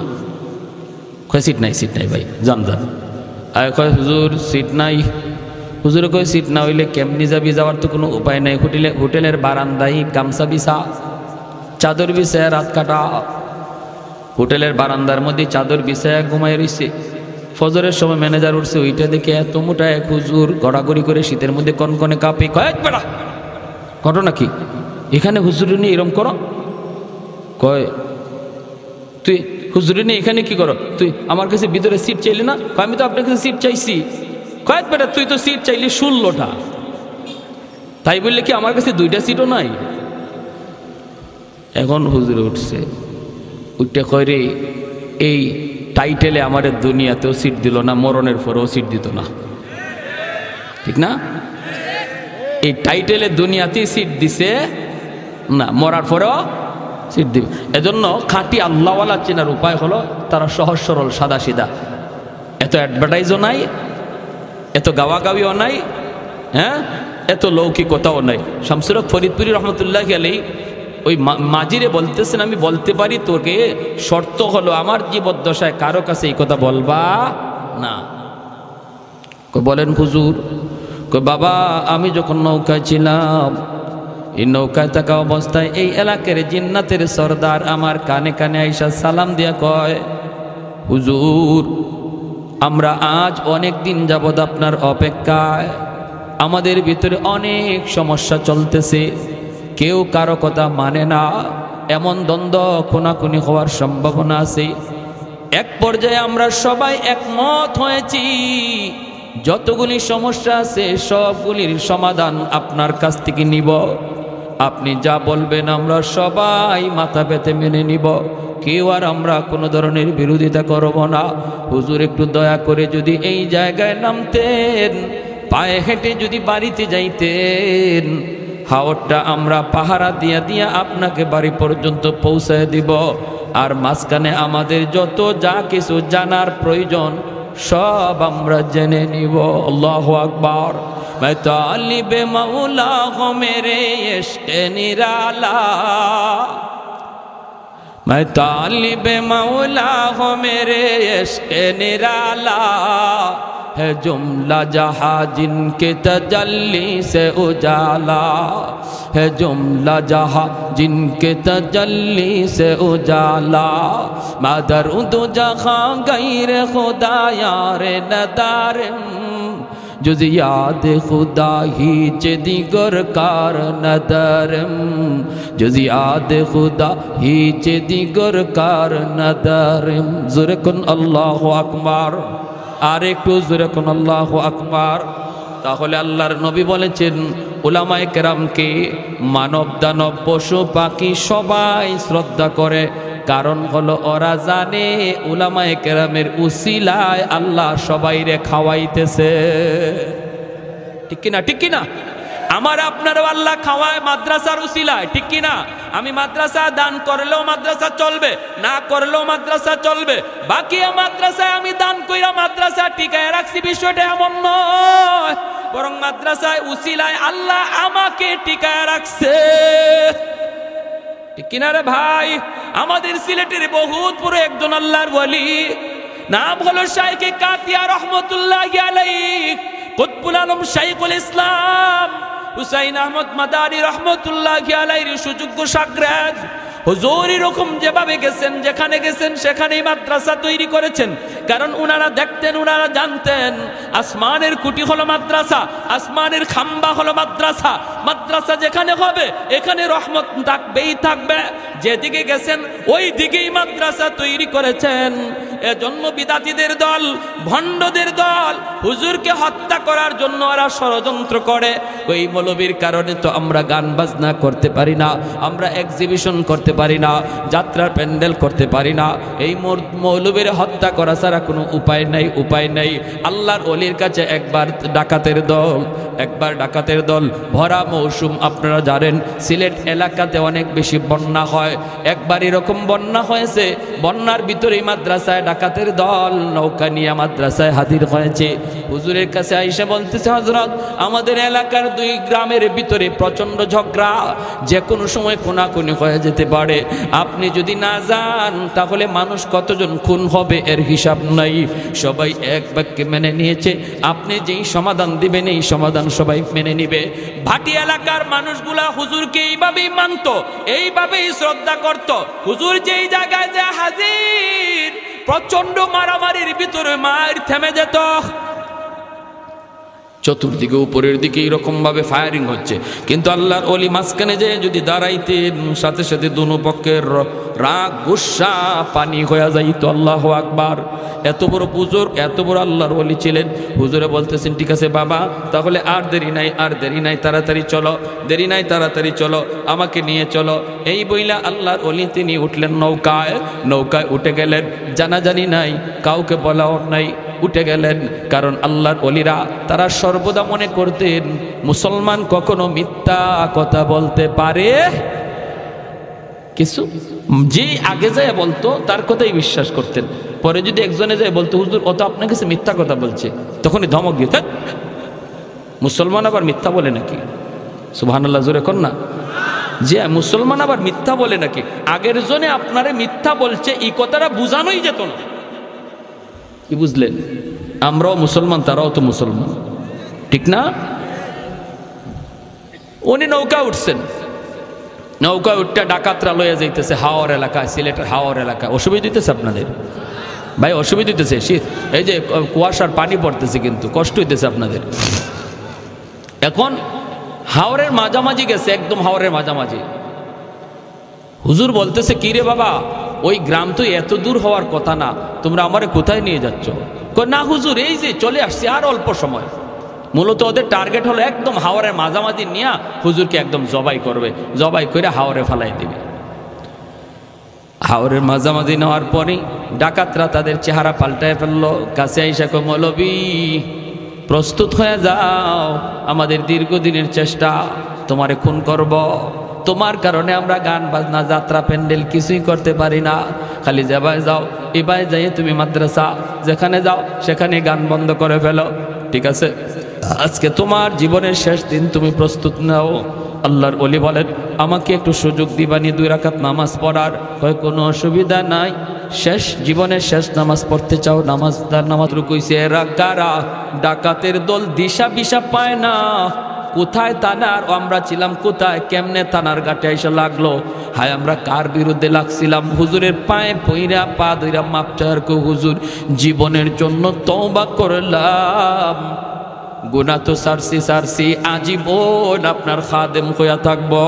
কয় সিট নাই ভাই, যান। আর কয় হুজুর সিট নাই। হুজুরে কয় সিট না হইলে কেমনি যাবি? যাওয়ার তো কোনো উপায় নাই। হোটেলের বারান্দায় গামছা বিছা, চাদর বিছায় রাত কাটা। হোটেলের বারান্দার মধ্যে চাদর বিছায় ঘুমায় রইছে। ফজরের সময় ম্যানেজার উঠছে, ওইটা দেখে এত মোটা এক হুজুর গড়াগড়ি করে শীতের মধ্যে কনকনে কাঁপে। কয়েক বেড়া ঘটনা কি? এখানে হুজুরি নিয়ে এরম করো? কয় তুই হুজুরি নিয়ে এখানে কি করো? তুই আমার কাছে ভিতরে সিট চাইলি না? আমি তো আপনার কাছে সিট চাইছি। কয়েক বেটা তুই তো সিট চাইলি 16টা, তাই বললে কি আমার কাছে 2টা সিটও নাই? এখন হুজুরে উঠছে, উঠতে কয় রে এই টাইটেলে আমার দুনিয়াতেও সিট দিল না, মরণের পরেও সিট দিত না, ঠিক না? এই টাইটেলে দুনিয়াতেই সিট দিছে না, মরার পরেও সিট দিবে। এজন্য খাঁটি আল্লাহওয়ালা চেনার উপায় হলো তারা সহজ সরল সাদা সিধা, এত অ্যাডভার্টাইজও নাই, এত গাওয়াগাওয়িও নাই, হ্যাঁ এত লৌকিকতাও নাই। শামসুর হক ফরিদপুরি রহমতুল্লাহ আলাইহি ওই মাজিরে বলতেছেন, আমি বলতে পারি তোকে, শর্ত হলো আমার জীবদ্দশায় কারো কাছে এই কথা বলবা না। বলেন হুজুর? বাবা আমি যখন নৌকায় ছিলাম, এই নৌকায় থাকা অবস্থায় এই এলাকার জিন্নাতের সর্দার আমার কানে কানে আইসা সালাম দিয়া কয়, হুজুর আমরা আজ অনেক দিন যাবৎ আপনার অপেক্ষায়, আমাদের ভিতরে অনেক সমস্যা চলতেছে, কেউ কারো কথা মানে না, এমন দ্বন্দ্ব খুনাখুনি হওয়ার সম্ভাবনা আছে। এক পর্যায়ে আমরা সবাই একমত হয়েছি যতগুলি সমস্যা আছে সবগুলির সমাধান আপনার কাছ থেকে নিব। আপনি যা বলবেন আমরা সবাই মাথা পেতে মেনে নিব, কেউ আর আমরা কোনো ধরনের বিরোধিতা করব না। হুজুর একটু দয়া করে যদি এই জায়গায় নামতেন, পায়ে হেঁটে যদি বাড়িতে যাইতেন, হাওরটা আমরা পাহারা দিয়া দিয়া আপনাকে বাড়ি পর্যন্ত পৌঁছায় দিব। আর মাঝখানে আমাদের যত যা কিছু জানার প্রয়োজন সব আমরা জেনে নিব। আল্লাহু আকবার। मैं तालिब मौला हूँ मेरे इश्क़ निराला, मैं तालिब मौला हूँ मेरे इश्क़ निराला, है जुमला जहाँ जिनके तजल्ली से उजाला, है जुमला जहाँ जिनके तजल्ली से उजाला, मैं दरूद जहाँ गैर खुदा यार नदारम, जुज़ याद खुदा हीच दिगर कार नदरम, जुज़ याद खुदा हीच दिगर कार नदरम। ज़ोरे कुन अल्लाहु अकबर। আর একটু জোরে কোন আল্লাহু আকবার। তাহলে আল্লাহর নবী বলেছেন উলামায়ে কেরামকে মানব দানব পশু পাখি সবাই শ্রদ্ধা করে, কারণ হলো ওরা জানে উলামায়ে কেরামের উসিলায় আল্লাহ সবাইরে খাওয়াইতেছে। ঠিক কিনা? ঠিক কিনা? আমার আপনারও আল্লাহ খাওয়ায় মাদ্রাসার উসিলায়, ঠিক কিনা? আমি মাদ্রাসা দান করলেও মাদ্রাসা চলবে, না করলেও মাদ্রাসা চলবে, বাকি মাদ্রাসায় আমি দান কইরা মাদ্রাসা টিকায় রাখছি, বিষয়টা এমন নয়, বরং মাদ্রাসায় উসিলায় আল্লাহ আমাকে টিকায় রাখছে। ঠিক কিনা রে ভাই? আমাদের সিলেটের বহুত পুরো একজন আল্লাহর ওয়ালি, নাম হলো শাইখে কাতিয়া রহমতুল্লাহি আলাইহি, কুতবুল আলম শাইখুল ইসলাম হুসাইন আহমদ মাদানী রহমতুল্লাহি আলাইহির সুযোগ্য শাগরেদ। হুজুর এরকম যেভাবে গেছেন, যেখানে গেছেন সেখানেই মাদ্রাসা তৈরি করেছেন, কারণ উনারা দেখতেন, উনারা জানতেন আসমানের কুটি হলো মাদ্রাসা, আসমানের খাম্বা হলো মাদ্রাসা, মাদ্রাসা যেখানে হবে এখানে রহমত থাকবেই থাকবে। যেদিকে গেছেন ওই দিকেই মাদ্রাসা তৈরি করেছেন। এজন্য বিদাতীদের দল, ভণ্ডদের দল হুজুরকে হত্যা করার জন্য ওরা ষড়যন্ত্র করে। ওই মৌলবীর কারণে তো আমরা গান বাজনা করতে পারি না, আমরা এক্সিবিশন করতে পারি না, যাত্রার প্যান্ডেল করতে পারি না। এই মৌলবীর হত্যা করা ছাড়া কোনো উপায় নাই, উপায় নাই। আল্লাহর ওলির কাছে একবার ডাকাতের দল ভরা মৌসুম, আপনারা জানেন সিলেট এলাকাতে অনেক বেশি বন্যা হয়। একবার এরকম বন্যা হয়েছে, বন্যার ভিতরেই মাদ্রাসায় ডাকাতের দল নৌকা নিয়ে মাদ্রাসায় হাজির হয়েছে। হুজুরের কাছে আইসা বলতেছে, হযরত আমাদের এলাকার 2 গ্রামের ভিতরে প্রচন্ড ঝগড়া, যে কোনো সময় খুনাখুনি হয়ে যেতে পারে, আপনি যদি না যান তাহলে মানুষ কতজন খুন হবে এর হিসাব নাই। সবাই এক বাক্যে মেনে নিয়েছে, আপনি যেই সমাধান দিবেন এই সমাধান সবাই মেনে নিবে। ভাটি এলাকার মানুষগুলা হুজুরকে এইভাবেই মানত, এইভাবেই শ্রদ্ধা করত। হুজুর যেই জায়গায় যে হাজির, প্রচন্ড মারামারির ভিতরে মার থেমে যেত। চতুর্দিকে উপরের দিকে এরকম ভাবে ফায়ারিং হচ্ছে, কিন্তু আল্লাহর ওলি মাঝখানে যে যদি দাঁড়াইতেন, সাথে সাথে দুনো পক্ষের রাগ গুসা পানি হয়ে যাইত। আল্লাহু আকবার। এত বড় বুজুর্গ, এত বড় আল্লাহর ওলি ছিলেন। হুজুরে বলতেছেন, ঠিক আছে বাবা, তাহলে আর দেরি নাই, আর দেরি নাই, তাড়াতাড়ি চলো, দেরি নাই, তাড়াতাড়ি চলো, আমাকে নিয়ে চলো। এই বইলা আল্লাহর ওলি তিনি উঠলেন নৌকায়, নৌকায় উঠে গেলেন, জানাজানি নাই, কাউকে বলাও নাই, উঠে গেলেন। কারণ আল্লাহর ওলিরা তারা সর্বদা মনে করতেন মুসলমান কখনো মিথ্যা কথা বলতে পারে কিছু, যে আগে যায় বলতো তার কথাই বিশ্বাস করতেন। পরে যদি একজনে যায় বলতো, হুজুর ও তো আপনার কাছে মিথ্যা কথা বলছে, তখনই ধমক দিতেন, মুসলমান আবার মিথ্যা বলে নাকি? সুবহানাল্লাহ, জোরে কর না। যে মুসলমান আবার মিথ্যা বলে নাকি? আগের জনে আপনারে মিথ্যা বলছে এই কথাটা বুঝানোই যেত না। কি বুঝলেন? আমরাও মুসলমান, তারাও তো মুসলমান, ঠিক না? উনি নৌকা উঠছেন, নৌকা উঠতে ডাকাতরা লয়ে যাইতেছে হাওর এলাকায়, সিলেটের হাওর এলাকায়। অসুবিধা দিতেছে আপনাদের? ভাই অসুবিধা হইতেছে, এই যে কুয়াশার পানি পড়তেছে, কিন্তু কষ্ট হইতেছে আপনাদের। এখন হাওরের মাঝামাঝি গেছে, একদম হাওরের মাঝামাঝি। হুজুর বলতেছে, কি রে বাবা, ওই গ্রাম তো এত দূর হওয়ার কথা না, তোমরা আমারে কোথায় নিয়ে যাচ্ছ? না হুজুর, এই যে চলে আসছি, আর অল্প সময়। মূলত ওদের টার্গেট হলো একদম হাওরের মাঝামাঝি নিয়ে হুজুরকে একদম জবাই করবে, জবাই করে হাওরে ফালাই দিবে। হাওরের মাঝামাঝি নেওয়ার পরই ডাকাতরা তাদের চেহারা পাল্টায় ফেললো। কাছে আইসা কই, মৌলবী প্রস্তুত হয়ে যাও, আমাদের দীর্ঘদিনের চেষ্টা, তোমারে খুন করব। তোমার কারণে আমরা গান বাজনা যাত্রা প্যান্ডেল কিছুই করতে পারি না। খালি যাবাই যাও, এবার যাই তুমি মাদ্রাসা যেখানে যাও সেখানে গান বন্ধ করে ফেলো, ঠিক আছে? আজকে তোমার জীবনের শেষ দিন, তুমি প্রস্তুত নাও। আল্লাহর ওলি বলেন, আমাকে একটু সুযোগ দিবানি 2 রাকাত নামাজ পড়ার? কয় কোনো অসুবিধা নাই। শেষ জীবনের শেষ নামাজ পড়তে চাও? নামাজ রুকুইছে। এরা কারা? ডাকাতের দল, দিশা বিশা পায় না, কোথায় থানার, আমরা ছিলাম কোথায়, কেমনে থানার ঘাটে এসে লাগলো। হায় আমরা কার বিরুদ্ধে লাগছিলাম? হুজুরের পায়ে পইরা পা ধইরা মাপ চাওয়ার কো, হুজুর জীবনের জন্য তওবা করলাম, গুনাহ তো সারছি, আজীবন আপনার খাদেম হইয়া থাকবো,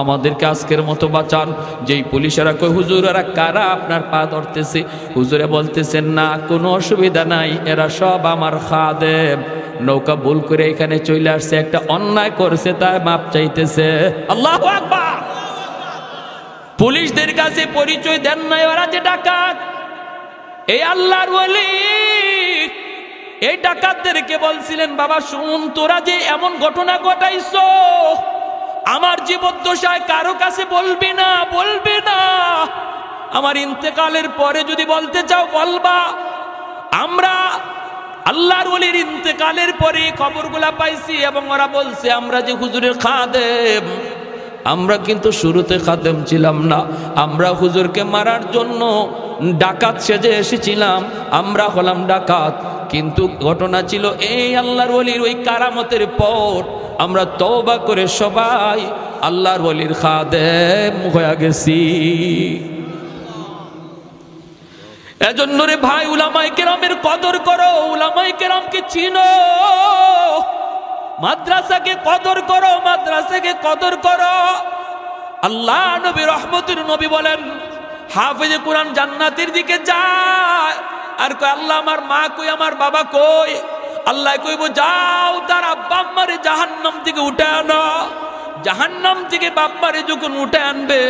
আমাদেরকে আজকের মতো বাঁচান। যেই পুলিশেরা কই, হুজুর এরা কারা আপনার পা ধরতেছে? হুজুরে বলতেছেন, না কোনো অসুবিধা নাই, এরা সব আমার খাদেম, নৌকা ভুল করে এখানে চলে আসছে, একটা অন্যায় করেছে তাই মাপ চাইতেছে। আল্লাহু আকবার। পুলিশদের কাছে পরিচয় দেন নাই ওরা যে ডাকাত। এই আল্লাহর ওলি এই ডাকাতদেরকে বলছিলেন, বাবা শুন, তোরা যে এমন ঘটনা ঘটাইছো, আমার জীবদ্দশায় কারো কাছে বলবি না, আমার ইন্তেকালের পরে যদি বলতে চাও বলবা। আমরা আল্লাহর ওলির ইন্তেকালের পরে খবরগুলা পাইছি, এবং ওরা বলছে আমরা যে হুজুরের খাদেম, আমরা কিন্তু শুরুতে খাদেম ছিলাম না, আমরা হুজুরকে মারার জন্য ডাকাত সেজে এসেছিলাম, আমরা হলাম ডাকাত। কিন্তু ঘটনা ছিল এই, আল্লাহর ওলির ওই কারামতের পর আমরা তওবা করে সবাই আল্লাহর ওলির খাদেম হয়ে গেছি। এজন্য রে ভাই, উলামায়ে কেরামের কদর করো, উলামায়ে কেরামকে চিনো, মাদ্রাসাকে কদর করো, মাদ্রাসাকে কদর করো। আল্লাহ নবী রহমতের নবী বলেন, হাফেজে কোরআন জান্নাতের দিকে যায়, আর কয় আল্লাহ আমার মা কই, আমার বাবা কই? আল্লাহ কইব, যাও তার আব্বা আম্মারে জাহান্নাম থেকে উঠে আনো। জাহান্নাম থেকে বাপ্পারে যখন উঠে আনবে,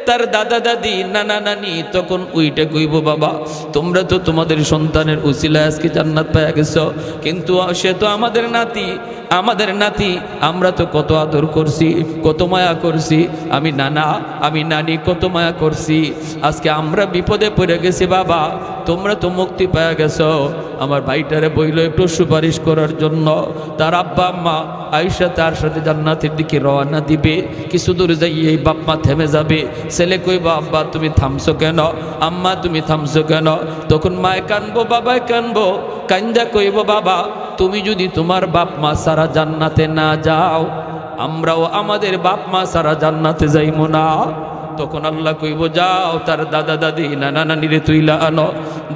তার দাদা দাদি নানা নানি তখন উইটে কইব, বাবা তোমরা তো তোমাদের সন্তানের উসিলায় আজকে জান্নাত পেয়ে গেছো, কিন্তু সে তো আমাদের নাতি, আমরা তো কত আদর করছি, কত মায়া করছি, আমি নানা আমি নানি কত মায়া করছি, আজকে আমরা বিপদে পড়ে গেছি, বাবা তোমরা তো মুক্তি পেয়ে গেছো। আমার ভাইটারে বইল একটু সুপারিশ করার জন্য। তার আব্বা আম্মা আয়েশা তার সাথে জান্নাতের দিকে রওনা দিবে, কিছু দূর যাই এই বাপ মা থেমে যাবে। ছেলে কইবা, আব্বা তুমি থামছো কেন, আম্মা তুমি থামছো কেন? তখন মায় কানবো, বাবায় কানবো, কান্দা কইব, বাবা তুমি যদি তোমার বাপ মা সারা জান্নাতে না যাও, আমরাও আমাদের বাপ মা সারা জান্নাতে যাইব না। তখন আল্লাহ কইব, যাও তার দাদা দাদি নানা নানিরে তুইলা আনো।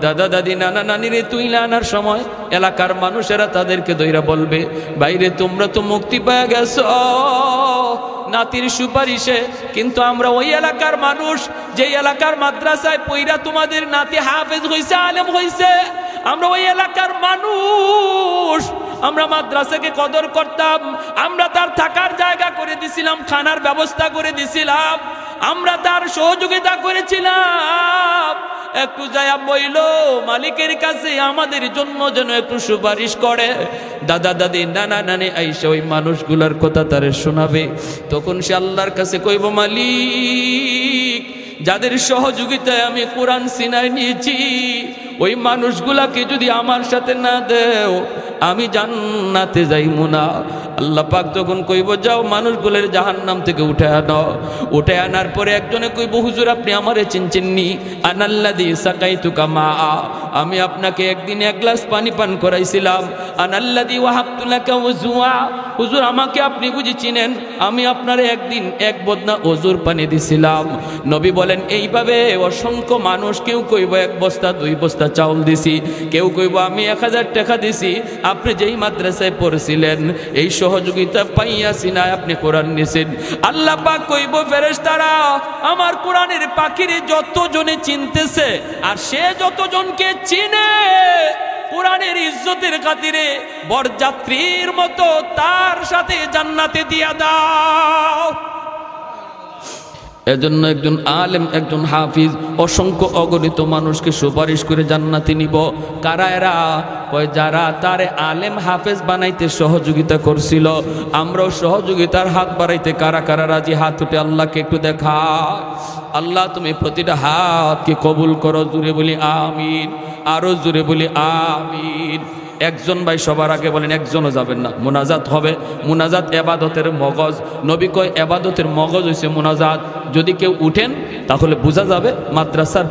দাদা দাদি নানা নানিরে তুইলা আনার সময় এলাকার মানুষেরা তাদেরকে দইরা বলবে, বাইরে তোমরা তো মুক্তি পেয়ে গেছো নাতির সুপারিশে, কিন্তু আমরা ওই এলাকার মানুষ, যে এলাকার মাদ্রাসায় পইরা তোমাদের নাতি হাফেজ হইছে, আলেম হইছে, আমরা ওই এলাকার মানুষ, আমরা মাদ্রাসাকে কদর করতাম, আমরা তার থাকার জায়গা করে দিছিলাম, খানার ব্যবস্থা করে দিছিলাম, আমরা তার সহযোগিতা করেছিলাম। একটু যায়া বইল মালিকের কাছে আমাদের জন্য যেন একটু সুপারিশ করে। দাদা দাদি নানা নানি আইসা ওই মানুষগুলার কথা তারে শোনাবে। তখন সে আল্লাহর কাছে কইব, মালিক যাদের সহযোগিতায় আমি কোরআন সিনায় নিয়েছি, ওই মানুষগুলাকে যদি আমার সাথে না দেও আমি জান্নাতে যাইমু না। আল্লাহ পাক তখন কইব, যাও মানুষগুলোর জাহান্নাম থেকে উঠে আনো। উঠে আনার পরে একজনে কইব, হুজুর আপনি আমারে চিনছেননি, আনাল্লাযী সাকাইতুকা মা, আমি আপনাকে একদিন 1 গ্লাস পানি পান করাইছিলাম। আনাল্লাযী ওয়াহাবতু লাকা ওযুয়া, হুজুর আমাকে আপনি বুঝি চিনেন, আমি আপনারে একদিন এক বদনা ওজুর পানি দিছিলাম। নবী বলেন এইভাবে অসংখ্য মানুষ, কেউ কইব 1 বস্তা 2 বস্তা চাউল দিছি, কেউ কইব আমি 1000 টাকা দিছি, আপনি যেই মাদ্রাসায় পড়ছিলেন এই সহযোগিতা পাইয়াছি না, আপনি কোরআন নিছেন। আল্লাহ পাক কইব ফেরেশতারা আমার কোরআনের পাখিরে যতজনে চিনতেছে আর সে যতজনকে চিনে কোরআনের ইজ্জতের খাতিরে বরযাত্রীর মতো তার সাথে জান্নাতে দিয়া দাও। এজন্য একজন আলেম, একজন হাফিজ অসংখ্য অগণিত মানুষকে সুপারিশ করে জান্নাতে নিব। কারা এরা? কয় যারা তারে আলেম হাফেজ বানাইতে সহযোগিতা করছিল। আমরাও সহযোগিতার হাত বাড়াইতে কারা কারা রাজি? হাত উঠে আল্লাহকে একটু দেখা। আল্লাহ তুমি প্রতিটা হাতকে কবুল করো, জুড়ে বলি আমিন, আরো জুড়ে বলি আমিন। একজন ভাই সবার আগে বলেন, একজনও যাবেন না, মুনাজাত হবে। মুনাজাত এবাদতের মগজ। নবী কয় এবাদতের মগজ হইছে মুনাজাত। যদি কেউ উঠেন তাহলে বোঝা যাবে মাদ্রাসার